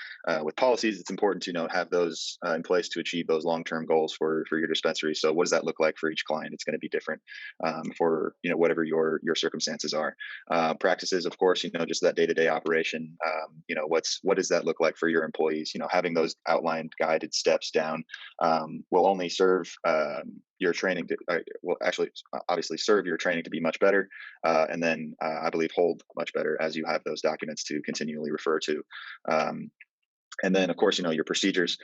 with policies, it's important to have those in place to achieve those long-term goals for your dispensary. So what does that look like for each client? It's going to be different for whatever your circumstances are. Practices, of course, just that day-to-day operation. What does that look like for your employees? Having those outlined, guided steps down will only serve your training to, obviously serve your training to be much better, and then I believe hold much better as you have those documents to continually refer to. And then, of course, your procedures,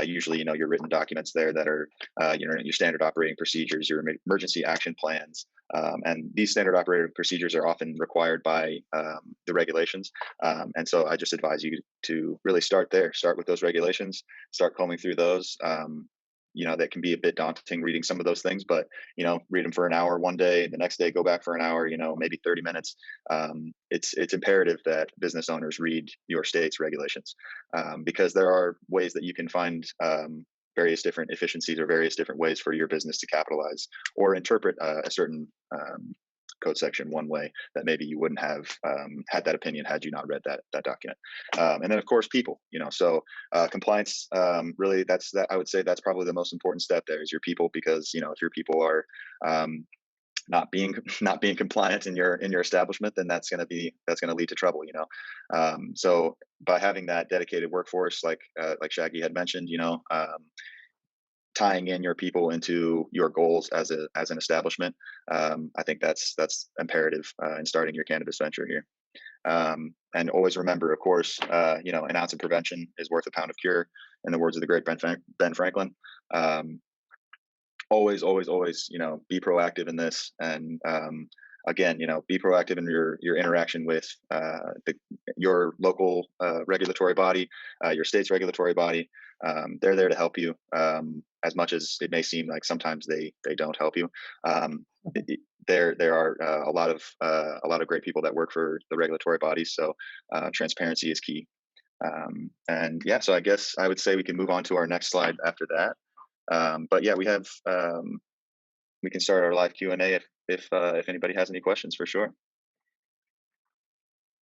usually, your written documents there that are, your standard operating procedures, your emergency action plans. And these standard operating procedures are often required by the regulations. And so I just advise you to really start there, start with those regulations, start combing through those. That can be a bit daunting reading some of those things, but, read them for an hour one day, the next day, go back for an hour, maybe 30 minutes. It's imperative that business owners read your state's regulations, because there are ways that you can find various different efficiencies or various different ways for your business to capitalize or interpret a certain code section one way that maybe you wouldn't have had that opinion had you not read that document. And then, of course, people, so compliance, really, I would say that's probably the most important step there is your people, because, if your people are not being compliant in your establishment, then that's going to lead to trouble, so by having that dedicated workforce, like Shaggy had mentioned, tying in your people into your goals as an establishment, I think that's imperative in starting your cannabis venture here. And always remember, of course, an ounce of prevention is worth a pound of cure, in the words of the great Ben Franklin. Always, be proactive in this, and again, be proactive in your interaction with your local regulatory body, your state's regulatory body. They're there to help you, as much as it may seem like sometimes they don't help you. There are a lot of great people that work for the regulatory bodies, so transparency is key. And yeah, so I guess I would say we can move on to our next slide after that. But yeah, we can start our live Q&A if anybody has any questions, for sure.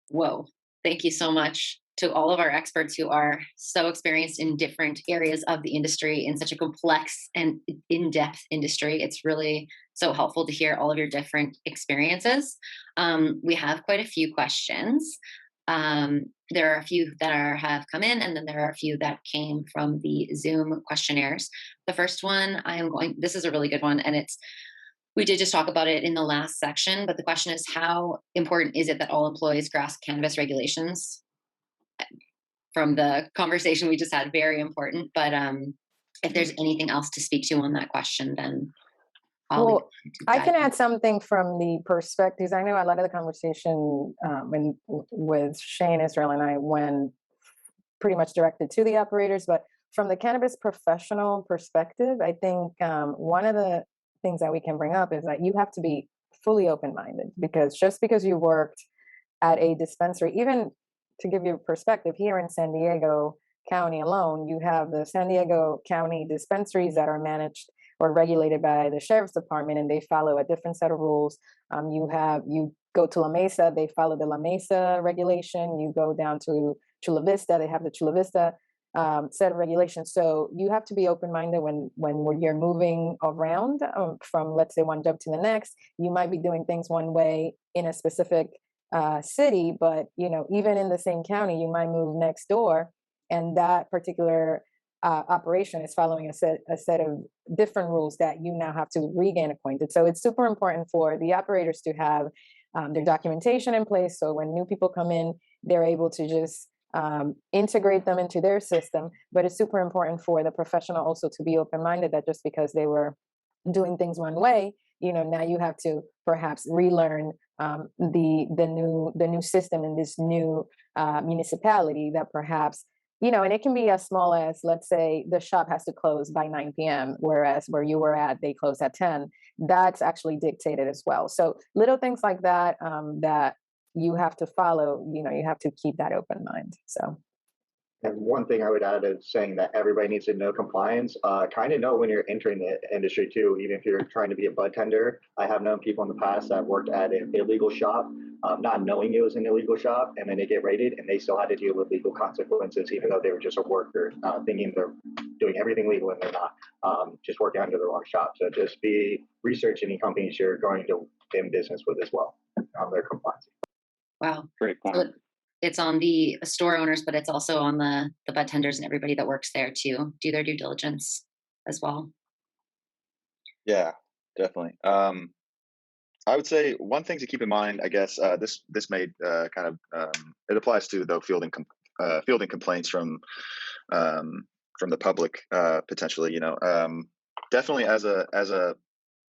Whoa. Thank you so much to all of our experts who are so experienced in different areas of the industry in such a complex and in-depth industry. It's really so helpful to hear all of your different experiences. We have quite a few questions. There are a few that have come in, and then there are a few that came from the Zoom questionnaires. The first one, this is a really good one, and we did just talk about it in the last section, but the question is, how important is it that all employees grasp cannabis regulations? From the conversation we just had, very important. But if there's anything else to speak to on that question, then I can add something from the perspectives. I know a lot of the conversation with Shane, Israel, and I went pretty much directed to the operators, but from the cannabis professional perspective, I think one of the things that we can bring up is that you have to be fully open-minded, because just because you worked at a dispensary, even to give you a perspective, here in San Diego County alone, you have the San Diego County dispensaries that are managed or regulated by the Sheriff's Department, and they follow a different set of rules. You go to La Mesa, they follow the La Mesa regulation. You go down to Chula Vista, they have the Chula Vista set of regulations. So you have to be open-minded when you're moving around from, let's say, one job to the next. You might be doing things one way in a specific city, but even in the same county, you might move next door, and that particular operation is following a set of different rules that you now have to regain acquainted. So it's super important for the operators to have their documentation in place, so when new people come in, they're able to just integrate them into their system. But it's super important for the professional also to be open-minded, that just because they were doing things one way, now you have to perhaps relearn the new system in this new municipality that perhaps and it can be as small as, let's say the shop has to close by 9 p.m., whereas where you were at, they close at 10. That's actually dictated as well. So little things like that, that you have to follow, you have to keep that open mind. So. And one thing I would add is saying that everybody needs to know compliance. Kind of know when you're entering the industry too, even if you're trying to be a budtender. I have known people in the past that worked at an illegal shop, not knowing it was an illegal shop, and then they get raided and they still had to deal with legal consequences, even though they were just a worker, thinking they're doing everything legal and they're not, just working under the wrong shop. So just be research any companies you're going to in business with as well on their compliance. Wow. Great point. So it's on the store owners, but it's also on the budtenders and everybody that works there to do their due diligence as well. Yeah, definitely. I would say one thing to keep in mind, I guess, this may kind of it applies to though fielding complaints from the public potentially. Definitely as a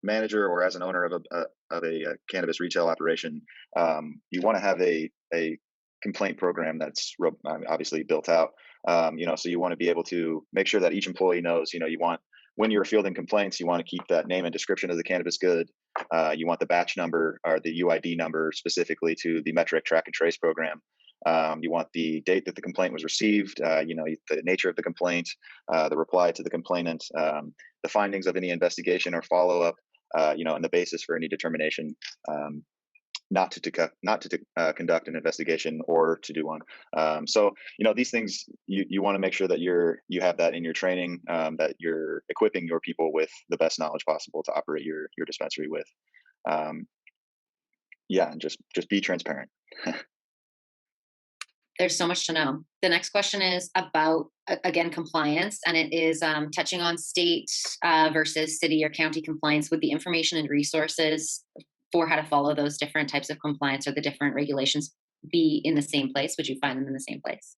manager or as an owner of a cannabis retail operation, you want to have a complaint program that's obviously built out. So you want to be able to make sure that each employee knows. You want, when you're fielding complaints, you want to keep that name and description of the cannabis good. You want the batch number or the UID number specifically to the metric track and trace program. You want the date that the complaint was received, the nature of the complaint, the reply to the complainant, the findings of any investigation or follow-up, and the basis for any determination not to conduct an investigation or to do one. So these things you want to make sure that you have that in your training, that you're equipping your people with the best knowledge possible to operate your dispensary with. And just be transparent. There's so much to know. The next question is about, again, compliance, and it is touching on state versus city or county compliance with the information and resources for how to follow those different types of compliance or the different regulations be in the same place. Would you find them in the same place?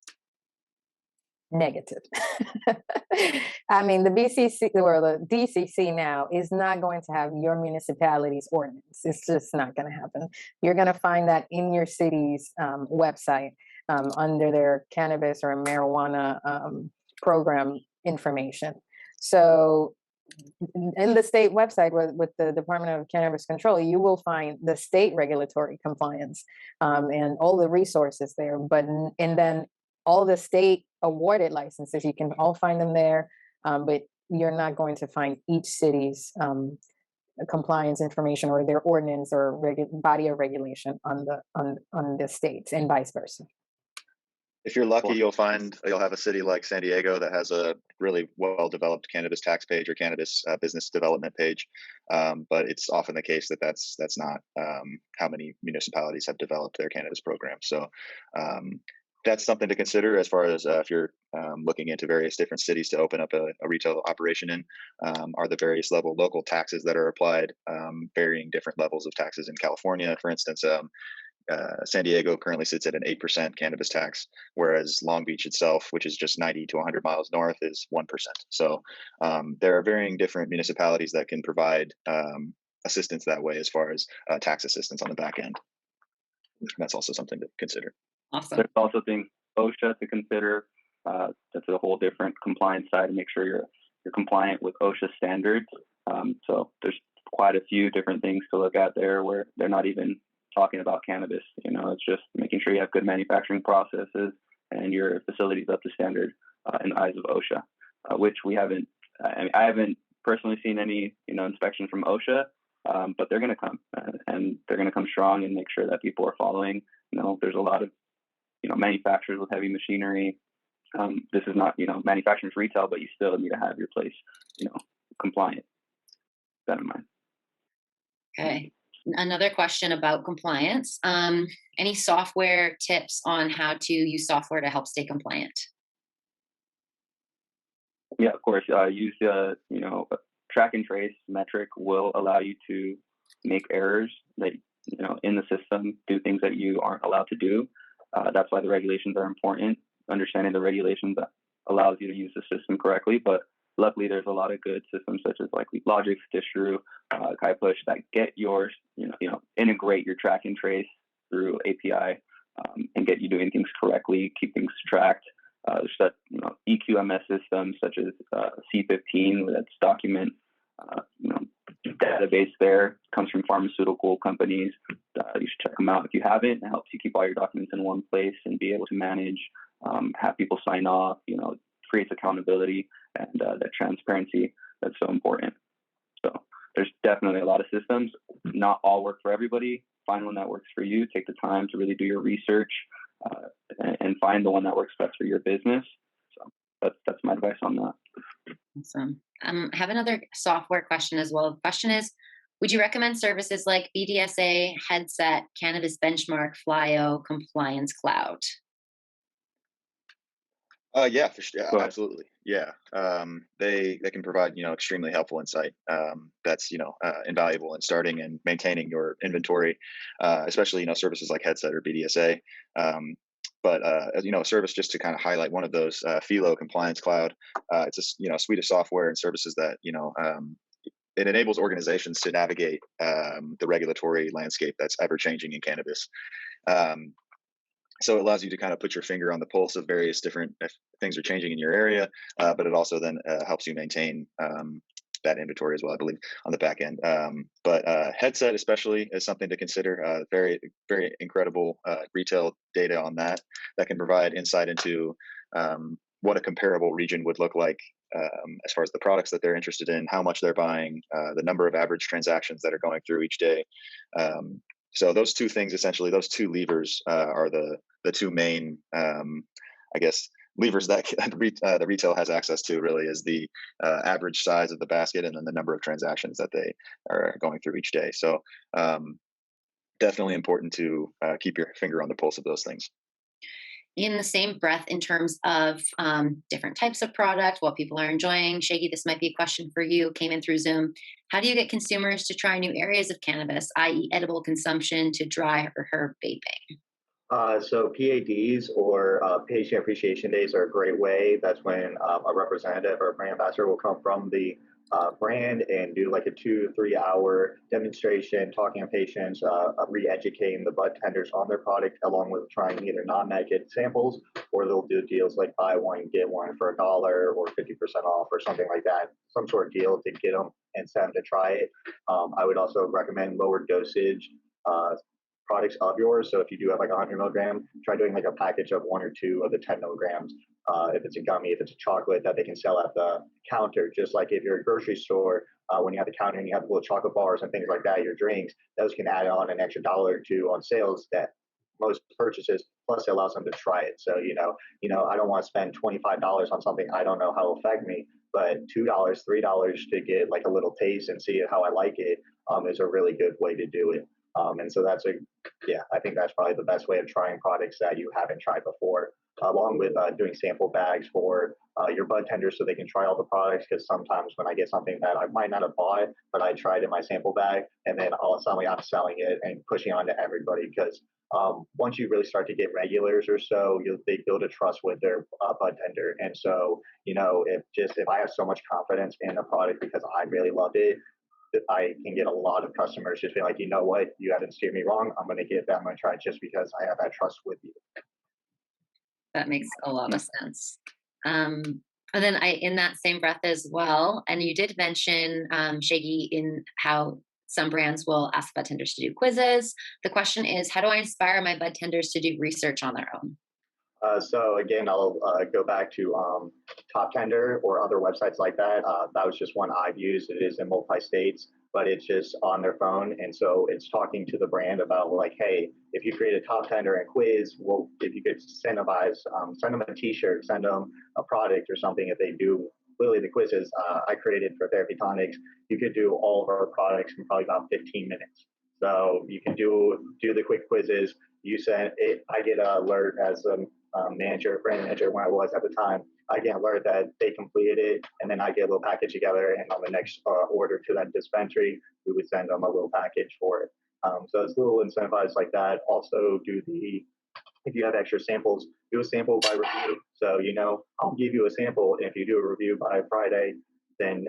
Negative. I mean, the BCC or the DCC now is not going to have your municipality's ordinance. It's just not going to happen. You're going to find that in your city's website under their cannabis or marijuana program information. So in the state website with the Department of Cannabis Control, you will find the state regulatory compliance and all the resources there. And then all the state awarded licenses, you can all find them there, but you're not going to find each city's compliance information or their ordinance or body of regulation on the states, and vice versa. If you're lucky, you'll have a city like San Diego that has a really well-developed cannabis tax page or cannabis business development page. But it's often the case that that's not how many municipalities have developed their cannabis program. So that's something to consider as far as if you're looking into various different cities to open up a retail operation in. Are the various local taxes that are applied, varying different levels of taxes in California, for instance. San Diego currently sits at an 8% cannabis tax, whereas Long Beach itself, which is just 90 to 100 miles north, is 1%. So there are varying different municipalities that can provide assistance that way as far as tax assistance on the back end. That's also something to consider. Awesome. There's also things OSHA to consider. That's a whole different compliance side to make sure you're compliant with OSHA standards. So there's quite a few different things to look at there where they're not even talking about cannabis. It's just making sure you have good manufacturing processes and your facility's up to standard in the eyes of OSHA, which we haven't. I haven't personally seen any inspection from OSHA, but they're going to come and they're going to come strong and make sure that people are following. There's a lot of manufacturers with heavy machinery. This is not manufacturing for retail, but you still need to have your place compliant. Keep that in mind. Okay. Another question about compliance. Any software tips on how to use software to help stay compliant? Yeah, of course. Use track and trace metric will allow you to make errors that in the system, do things that you aren't allowed to do. That's why the regulations are important. Understanding the regulations allows you to use the system correctly, but luckily there's a lot of good systems such as like Logix, Distru, KayaPush that get yours, integrate your track and trace through API and get you doing things correctly, keep things tracked. There's that, EQMS systems such as C15, where that's document, database there. Comes from pharmaceutical companies. You should check them out if you haven't. It helps you keep all your documents in one place and be able to manage, have people sign off. Creates accountability and that transparency that's so important. So there's definitely a lot of systems. Not all work for everybody. Find one that works for you. Take the time to really do your research and find the one that works best for your business. So that's my advice on that. Awesome. I have another software question as well. The question is, would you recommend services like BDSA, Headset, Cannabis Benchmark, Flyo, Compliance Cloud? Yeah, for sure. Yeah, absolutely. Yeah. They can provide, extremely helpful insight. That's, invaluable in starting and maintaining your inventory, especially, services like Headset or BDSA. But as a service, just to kind of highlight one of those, Philo Compliance Cloud. It's a suite of software and services that it enables organizations to navigate the regulatory landscape that's ever changing in cannabis. So it allows you to kind of put your finger on the pulse of various different things are changing in your area, but it also then helps you maintain that inventory as well, I believe, on the back end. But Headset especially is something to consider. Very, very incredible retail data on that can provide insight into what a comparable region would look like as far as the products that they're interested in, how much they're buying, the number of average transactions that are going through each day. So those two things, essentially, those two levers are the two main, levers that the retail has access to. Really, is the average size of the basket and then the number of transactions that they are going through each day. So definitely important to keep your finger on the pulse of those things. In the same breath, in terms of different types of product, what people are enjoying, Shaggy, this might be a question for you, came in through Zoom. How do you get consumers to try new areas of cannabis, i.e. edible consumption, to dry or herb vaping? So PADs or patient appreciation days are a great way. That's when a representative or a brand ambassador will come from the brand and do like a 2-3 hour demonstration, talking to patients, re-educating the budtenders on their product, along with trying either non-medicated samples, or they'll do deals like buy one, get one for $1 or 50% off or something like that. Some sort of deal to get them and send them to try it. I would also recommend lower dosage products of yours. So if you do have like 100 milligram, try doing like a package of 1 or 2 of the 10 milligrams. If it's a gummy, if it's a chocolate that they can sell at the counter, just like if you're a grocery store, when you have the counter and you have little chocolate bars and things like that, your drinks, those can add on an extra $1 or 2 on sales that most purchases, plus it allows them to try it. So, I don't want to spend $25 on something I don't know how it'll affect me, but $2, $3 to get like a little taste and see how I like it is a really good way to do it. And so I think that's probably the best way of trying products that you haven't tried before, along with doing sample bags for your budtenders so they can try all the products. Because sometimes when I get something that I might not have bought, but I tried in my sample bag, and then all of a sudden I'm selling it and pushing it on to everybody. Because once you really start to get regulars or so, they build a trust with their budtender. And so, if I have so much confidence in the product because I really loved it, I can get a lot of customers just being like, you know what, you haven't steered me wrong. I'm going to get that. I'm going to try it just because I have that trust with you. That makes a lot of sense. And then in that same breath as well, and you did mention, Shaggy, in how some brands will ask budtenders to do quizzes. The question is, how do I inspire my budtenders to do research on their own? So again, I'll go back to Top Tender or other websites like that. That was just one I've used. It is in multi-states, but it's just on their phone. And so it's talking to the brand about like, hey, if you create a Top Tender and quiz, well, if you could incentivize, send them a t-shirt, send them a product or something. If they do literally the quizzes I created for Therapy Tonics, you could do all of our products in probably about 15 minutes. So you can do the quick quizzes. You send it, I get an alert as a brand manager when I was at the time. I get an alert that they completed it, and then I get a little package together, and on the next order to that dispensary, we would send them a little package for it. So it's a little incentivized like that. Also if you have extra samples, do a sample by review. So, I'll give you a sample, and if you do a review by Friday, then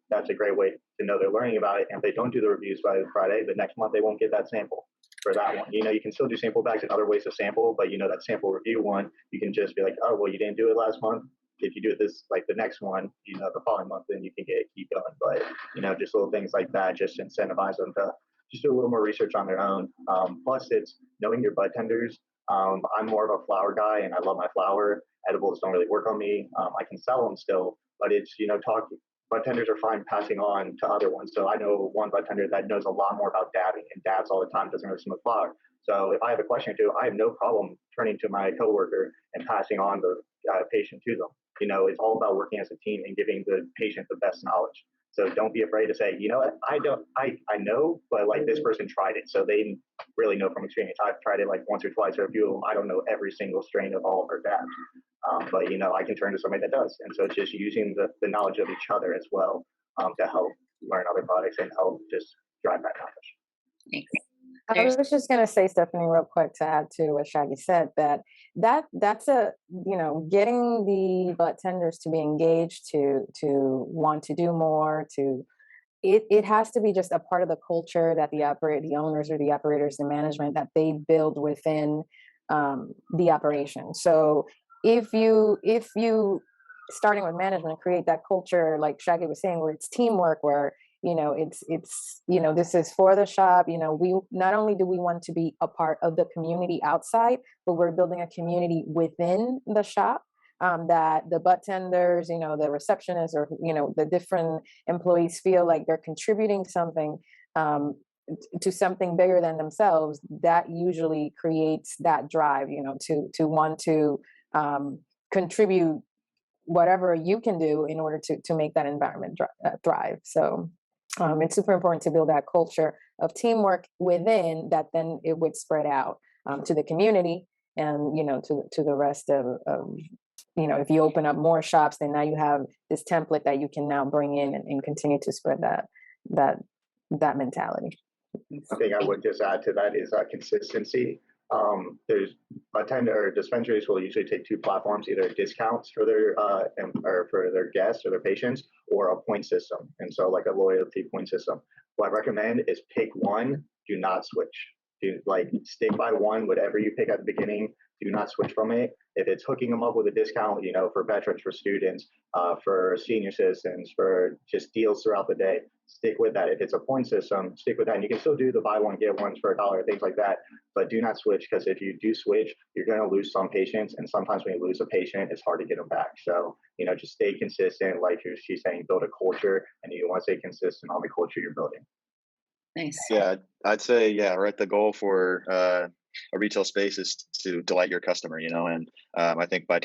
that's a great way to know they're learning about it. And if they don't do the reviews by Friday, the next month they won't get that sample. for that one. You can still do sample bags and other ways to sample, but that sample review one, you can just be like, oh, well, you didn't do it last month. If you do it this, like the next one, the following month, then you can keep going. But, just little things like that, just incentivize them to just do a little more research on their own. Plus, it's knowing your bud tenders. I'm more of a flower guy, and I love my flower. Edibles don't really work on me. I can sell them still, but it's, bud tenders are fine passing on to other ones. So I know one bud tender that knows a lot more about dabbing and dabs all the time, doesn't really smoke flower. So if I have a question or two, I have no problem turning to my coworker and passing on the patient to them. It's all about working as a team and giving the patient the best knowledge. So don't be afraid to say, what, I know, but like this person tried it. So they really know from experience. I've tried it like once or twice, or a few of them. I don't know every single strain of all of our dabs. But, I can turn to somebody that does. And so it's just using the knowledge of each other as well to help learn other products and help just drive that knowledge. Thanks. I was just going to say, Stephanie, real quick to add to what Shaggy said, that's getting the bud tenders to be engaged, to want to do more, it has to be just a part of the culture that the owners or the operators, the management, that they build within the operation. So if you starting with management, create that culture, like Shaggy was saying, where it's teamwork, where it's this is for the shop. We not only do we want to be a part of the community outside, but we're building a community within the shop, that the bud tenders, the receptionists, or the different employees feel like they're contributing something to something bigger than themselves. That usually creates that drive, to want to contribute whatever you can do in order to make that environment thrive. So it's super important to build that culture of teamwork within, that then it would spread out to the community and, to the rest of if you open up more shops, then now you have this template that you can now bring in and continue to spread that mentality. I think I would just add to that is consistency. There's dispensaries will usually take two platforms, either discounts for their or for their guests or their patients, or a point system. And so like a loyalty point system. What I recommend is pick one, do not switch. Stick by one, whatever you pick at the beginning, do not switch from it. If it's hooking them up with a discount, for veterans, for students, for senior citizens, for just deals throughout the day, stick with that. If it's a point system, stick with that. And you can still do the buy one, get ones for $1, things like that. But do not switch, because if you do switch, you're going to lose some patients. And sometimes when you lose a patient, it's hard to get them back. So, just stay consistent. Like she's saying, build a culture, and you want to stay consistent on the culture you're building. Nice. Yeah, I'd say, right. The goal for a retail space is to delight your customer, and I think by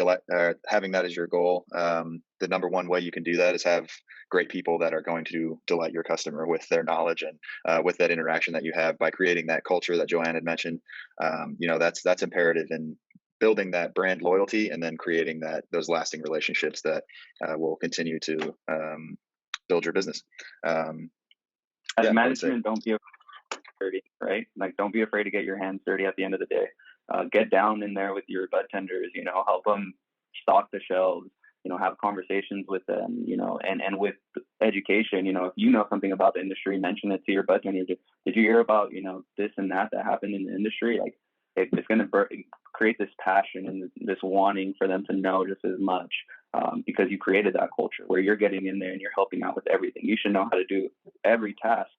having that as your goal, the number one way you can do that is have great people that are going to delight your customer with their knowledge and with that interaction that you have, by creating that culture that Joanne had mentioned. That's imperative in building that brand loyalty, and then creating those lasting relationships that will continue to build your business. As management, don't be dirty, right? Like, don't be afraid to get your hands dirty at the end of the day. Get down in there with your bud tenders, help them stock the shelves, have conversations with them, and with education, if you know something about the industry, mention it to your bud tender. Did you hear about, this and that happened in the industry? Like, it's going to create this passion and this wanting for them to know just as much, because you created that culture where you're getting in there and you're helping out with everything. You should know how to do every task.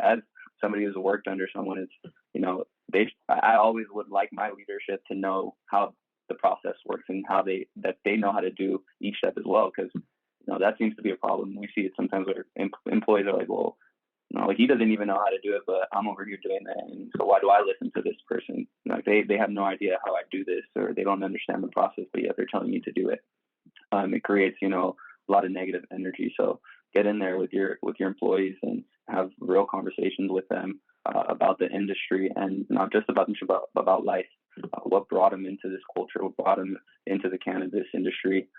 As somebody who's worked under someone, it's I always would like my leadership to know how the process works and that they know how to do each step as well, because that seems to be a problem. We see it sometimes where employees are like, well, like, he doesn't even know how to do it, but I'm over here doing that, and so why do I listen to this person? Like, they have no idea how I do this, or they don't understand the process, but yet they're telling me to do it. It creates a lot of negative energy. So get in there with your employees and have real conversations with them about the industry, and not just about life. What brought them into this culture? What brought them into the cannabis industry?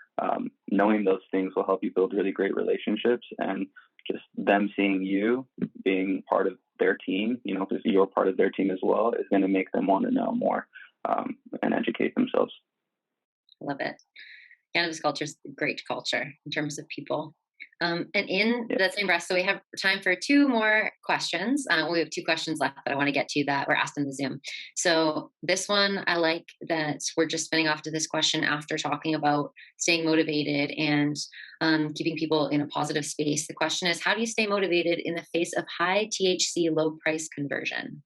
Knowing those things will help you build really great relationships, and just them seeing you being part of their team, because you're part of their team as well, is going to make them want to know more and educate themselves. Love it. Cannabis culture is a great culture in terms of people. And in that same breath, so we have time for two more questions. We have two questions left that I want to get to that were asked in the Zoom. So this one, I like that we're just spinning off to this question after talking about staying motivated and keeping people in a positive space. The question is, how do you stay motivated in the face of high THC, low price conversion?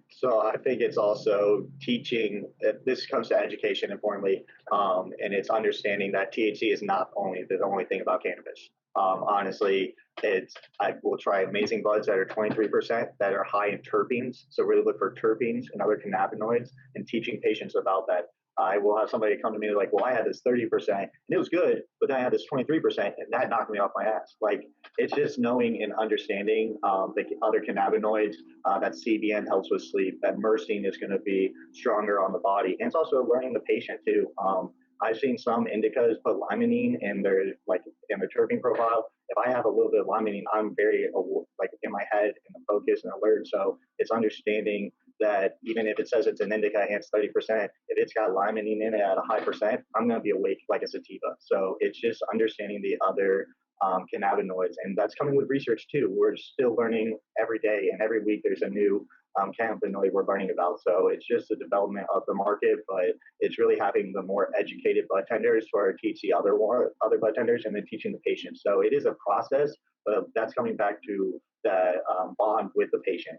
So I think it's also teaching, this comes to education importantly, and it's understanding that THC is not the only thing about cannabis. Honestly, I will try amazing buds that are 23% that are high in terpenes. So really look for terpenes and other cannabinoids and teaching patients about that. I will have somebody come to me like, well, I had this 30% and it was good, but then I had this 23% and that knocked me off my ass. Like, it's just knowing and understanding the other cannabinoids, that CBN helps with sleep, that myrcene is going to be stronger on the body. And it's also learning the patient too. I've seen some indicas put limonene in their terpene profile. If I have a little bit of limonene, I'm very like in my head and focused and alert. So it's understanding that even if it says it's an indica and it's 30%, if it's got limonene in it at a high percent, I'm going to be awake like a sativa. So it's just understanding the other cannabinoids, and that's coming with research too. We're still learning every day, and every week there's a new cannabinoid we're learning about. So it's just the development of the market, but it's really having the more educated budtenders to teach the other budtenders, and then teaching the patients. So it is a process, but that's coming back to that bond with the patient.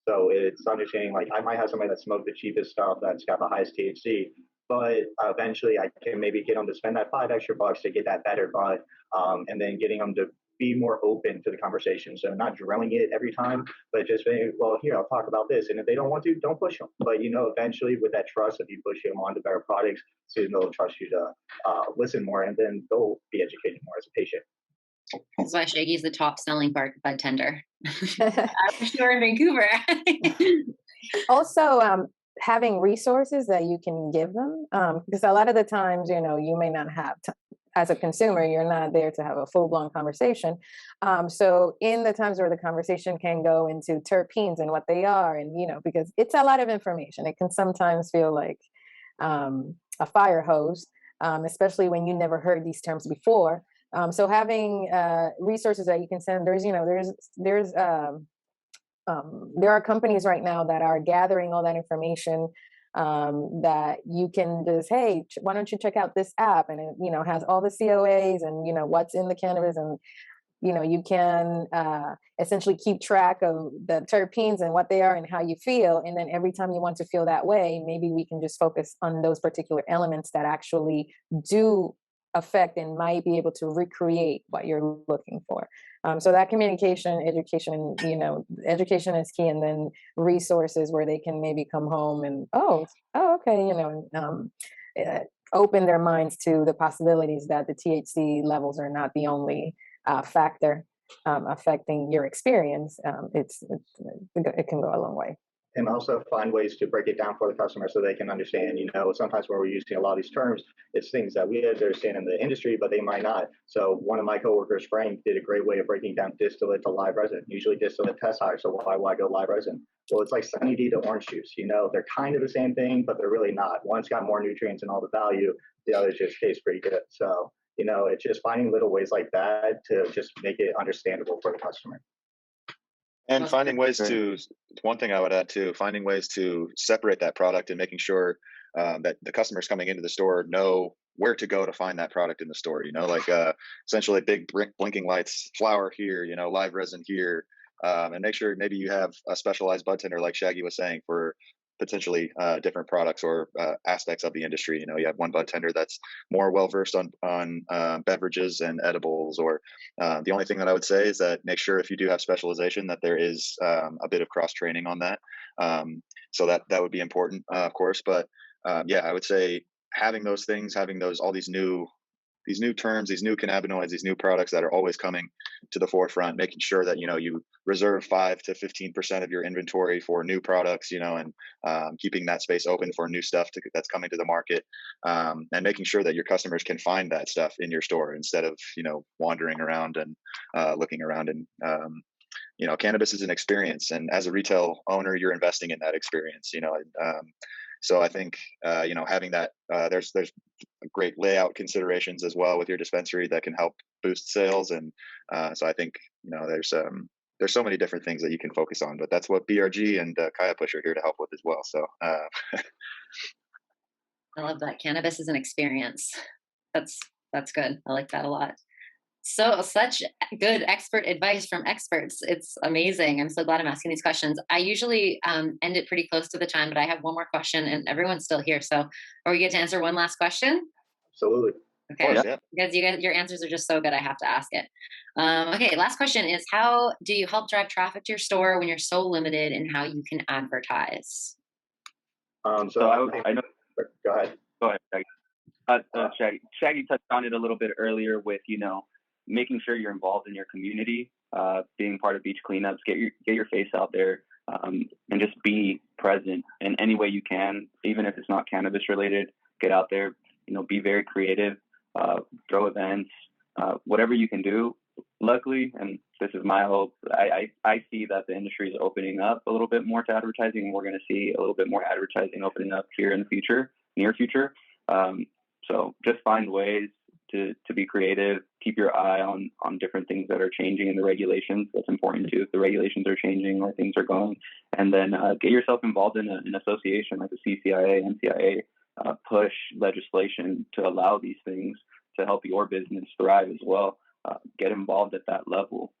So it's understanding, like, I might have somebody that smoked the cheapest stuff that's got the highest THC, but eventually I can maybe get them to spend that $5 extra to get that better bud, and then getting them to be more open to the conversation. So not drilling it every time, but just saying, well, here, I'll talk about this. And if they don't want to, don't push them. But, eventually with that trust, if you push them on to better products, soon they'll trust you to listen more, and then they'll be educated more as a patient. That's why Shaggy is the top selling Budtender. I wish you were in Vancouver. Also, having resources that you can give them, because a lot of the times, you may not have as a consumer, you're not there to have a full-blown conversation. So in the times where the conversation can go into terpenes and what they are, and because it's a lot of information, it can sometimes feel like a fire hose, especially when you never heard these terms before. So having resources that you can send, there are companies right now that are gathering all that information, that you can just, hey, why don't you check out this app? And it, has all the COAs and, what's in the cannabis, and, you can essentially keep track of the terpenes and what they are and how you feel. And then every time you want to feel that way, maybe we can just focus on those particular elements that actually do affect and might be able to recreate what you're looking for. So that communication, education, education is key, and then resources where they can maybe come home and, okay, open their minds to the possibilities that the THC levels are not the only factor affecting your experience. It can go a long way. And also find ways to break it down for the customer so they can understand. Sometimes where we're using a lot of these terms, it's things that we understand in the industry, but they might not. So one of my coworkers, Frank, did a great way of breaking down distillate to live resin. Usually distillate tests higher, so why go live resin? Well, it's like Sunny D to orange juice. They're kind of the same thing, but they're really not. One's got more nutrients and all the value. The other just tastes pretty good. So, it's just finding little ways like that to just make it understandable for the customer. And finding ways to, one thing I would add too, finding ways to separate that product and making sure that the customers coming into the store know where to go to find that product in the store, essentially big blinking lights, flower here, live resin here, and make sure maybe you have a specialized budtender, like Shaggy was saying, for potentially different products or aspects of the industry. You have one budtender that's more well-versed on beverages and edibles, or the only thing that I would say is that make sure if you do have specialization that there is a bit of cross-training on that. So that would be important, of course. But I would say having those things, all these new terms, these new cannabinoids, these new products that are always coming to the forefront, making sure that, you reserve 5 to 15% of your inventory for new products, and keeping that space open for new stuff that's coming to the market, and making sure that your customers can find that stuff in your store instead of, wandering around and looking around. And, cannabis is an experience, and as a retail owner, you're investing in that experience, So I think having that there's great layout considerations as well with your dispensary that can help boost sales, and so I think there's so many different things that you can focus on, but that's what BRG and KayaPush are here to help with as well. So I love that. Cannabis is an experience. That's good. I like that a lot. So such good expert advice from experts. It's amazing. I'm so glad I'm asking these questions. I usually end it pretty close to the time, but I have one more question and everyone's still here. So are we get to answer one last question? Absolutely. Okay. course, yeah. Because your answers are just so good, I have to ask it. Okay, last question is, how do you help drive traffic to your store when you're so limited in how you can advertise? So I know. Go ahead. Go ahead, Shaggy. Shaggy touched on it a little bit earlier with making sure you're involved in your community, being part of beach cleanups, get your face out there, and just be present in any way you can, even if it's not cannabis related. Get out there, be very creative, throw events, whatever you can do. Luckily, and this is my hope, I see that the industry is opening up a little bit more to advertising, and we're going to see a little bit more advertising opening up here in the near future. So just find ways to be creative, keep your eye on different things that are changing in the regulations. That's important too. If the regulations are changing or things are going, and then get yourself involved in an association like the CCIA, NCIA, push legislation to allow these things to help your business thrive as well. Get involved at that level.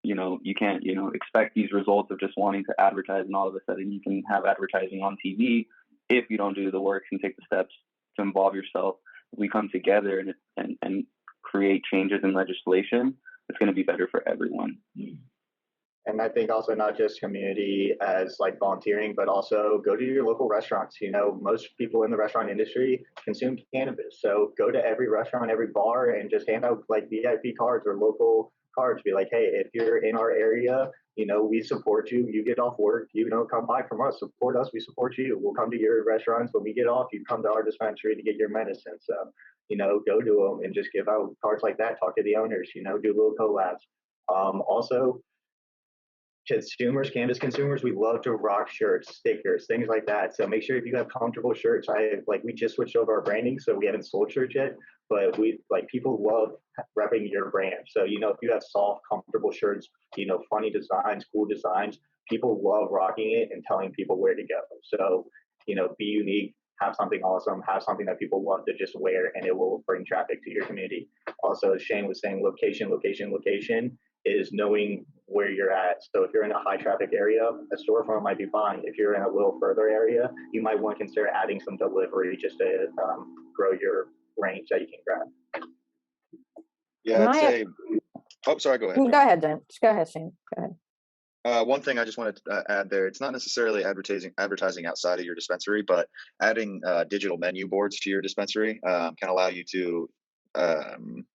You can't, expect these results of just wanting to advertise and all of a sudden you can have advertising on TV if you don't do the work and take the steps to involve yourself. We come together and create changes in legislation. It's going to be better for everyone. And I think also not just community as like volunteering, but also go to your local restaurants. Most people in the restaurant industry consume cannabis. So go to every restaurant, every bar, and just hand out like VIP cards or local cards. Be like, hey, if you're in our area, we support you. You get off work, come buy from us, support us, we support you. We'll come to your restaurants. When we get off, you come to our dispensary to get your medicine. So, go to them and just give out cards like that. Talk to the owners, do little collabs. Also, cannabis consumers, we love to rock shirts, stickers, things like that. So make sure if you have comfortable shirts, we just switched over our branding, so we haven't sold shirts yet, but people love repping your brand. So, if you have soft, comfortable shirts, funny designs, cool designs, people love rocking it and telling people where to go. So, be unique, have something awesome, have something that people love to just wear, and it will bring traffic to your community. Also, as Shane was saying, location is knowing where you're at. So if you're in a high traffic area, a storefront might be fine. If you're in a little further area, you might want to consider adding some delivery just to grow your range that you can grab. Yeah, I'd say. Oh, sorry. Go ahead. Go ahead, Jen. Go ahead, Shane. Go ahead. One thing I just wanted to add there, it's not necessarily advertising outside of your dispensary, but adding digital menu boards to your dispensary can allow you to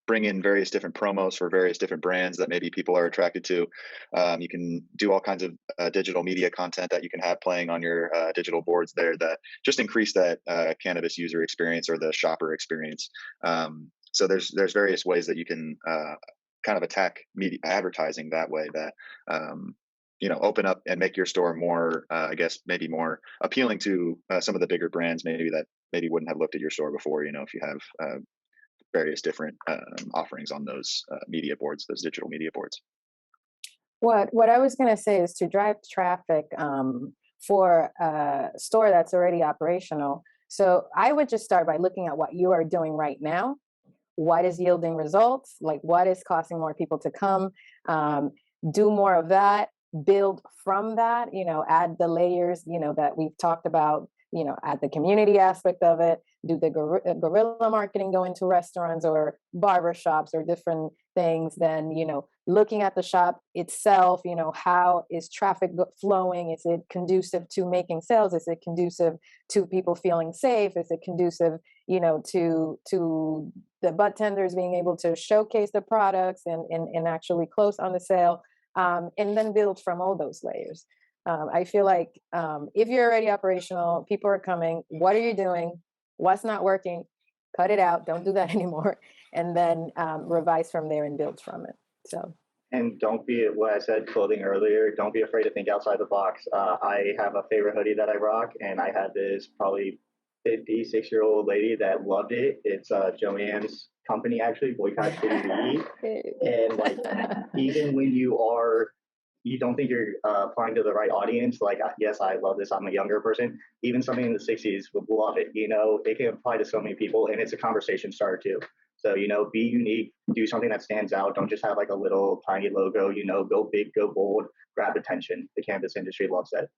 bring in various different promos for various different brands that maybe people are attracted to. You can do all kinds of digital media content that you can have playing on your digital boards there that just increase that cannabis user experience or the shopper experience. So there's various ways that you can kind of attack media advertising that way that open up and make your store more, I guess, maybe more appealing to some of the bigger brands maybe that maybe wouldn't have looked at your store before, if you have various different offerings on those media boards, those digital media boards. What I was going to say is to drive traffic for a store that's already operational. So I would just start by looking at what you are doing right now. What is yielding results? Like what is costing more people to come? Do more of that. Build from that. Add the layers. That we've talked about. Add the community aspect of it. Do the guerrilla marketing, go into restaurants or barbershops or different things. Then, looking at the shop itself, how is traffic flowing? Is it conducive to making sales? Is it conducive to people feeling safe? Is it conducive, to the budtenders being able to showcase the products and actually close on the sale? And then build from all those layers. I feel like if you're already operational, people are coming, what are you doing? What's not working? Cut it out. Don't do that anymore. And then revise from there and build from it. So And don't be, what I said clothing earlier, don't be afraid to think outside the box. I have a favorite hoodie that I rock, and I had this probably 56-year-old lady that loved it. It's Joanne's company, actually, Boycott Shitty Weed. And like, even when you don't think you're applying to the right audience, like, yes, I love this, I'm a younger person, even somebody in the 60s would love it. You know, it can apply to so many people, and it's a conversation starter too. So, you know, be unique, do something that stands out. Don't just have like a little tiny logo, you know, go big, go bold, grab attention. The cannabis industry loves that.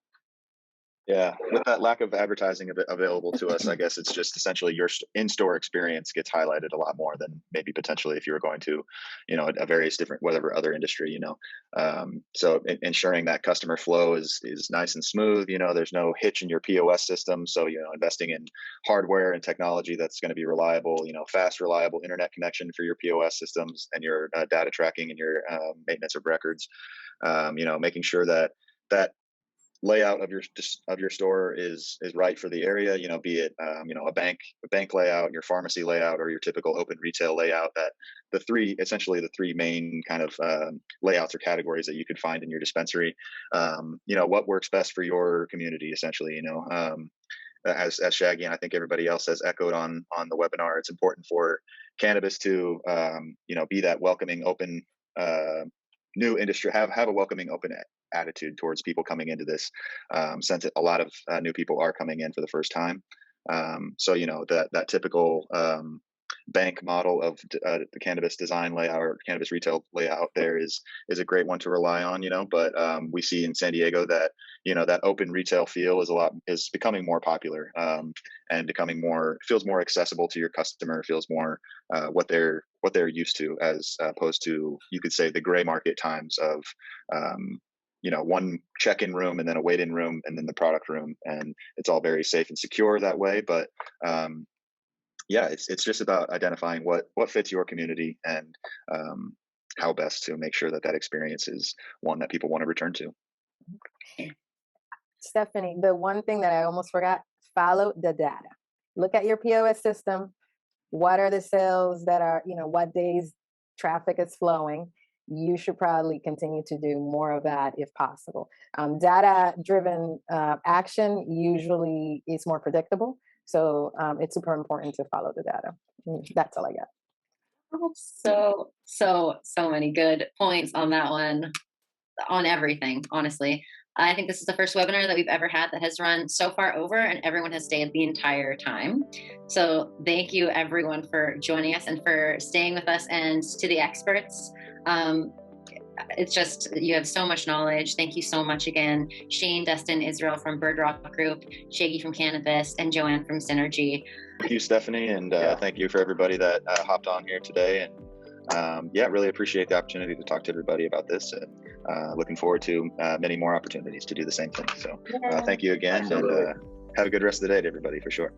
Yeah, with that lack of advertising available to us, I guess it's just essentially your in-store experience gets highlighted a lot more than maybe potentially if you were going to, you know, a various different, whatever other industry, you know. So ensuring that customer flow is nice and smooth, you know, there's no hitch in your POS system. So, you know, investing in hardware and technology that's going to be reliable, you know, fast, reliable internet connection for your POS systems and your data tracking and your maintenance of records, you know, making sure that layout of your store is right for the area, you know, be it you know, a bank layout, your pharmacy layout, or your typical open retail layout. That essentially the three main kind of layouts or categories that you could find in your dispensary. You know, what works best for your community, essentially. You know, as Shaggy and I think everybody else has echoed on the webinar, it's important for cannabis to you know, be that welcoming, open new industry, have a welcoming, open attitude towards people coming into this, since a lot of new people are coming in for the first time. So, you know, that typical bank model of the cannabis design layout or cannabis retail layout there is a great one to rely on, you know. But we see in San Diego that, you know, that open retail feel is becoming more popular, and feels more accessible to your customer, feels more what they're used to, as opposed to, you could say, the gray market times of you know, one check-in room and then a wait-in room and then the product room, and it's all very safe and secure that way. But yeah, it's just about identifying what fits your community and how best to make sure that experience is one that people want to return to. Stephanie, the one thing that I almost forgot, follow the data. Look at your POS system. What are the sales that are, you know, what days traffic is flowing? You should probably continue to do more of that if possible. Data-driven action usually is more predictable. So it's super important to follow the data. That's all I got. So many good points on that one, on everything, honestly. I think this is the first webinar that we've ever had that has run so far over, and everyone has stayed the entire time. So thank you everyone for joining us and for staying with us, and to the experts. It's just, you have so much knowledge. Thank you so much again. Shane, Dustin, Israel from Bird Rock Group, Shaggy from Cannabis, and Joanne from Synergy. Thank you, Stephanie, and thank you for everybody that hopped on here today. And yeah, really appreciate the opportunity to talk to everybody about this. And looking forward to many more opportunities to do the same thing. So thank you again, and have a good rest of the day to everybody, for sure.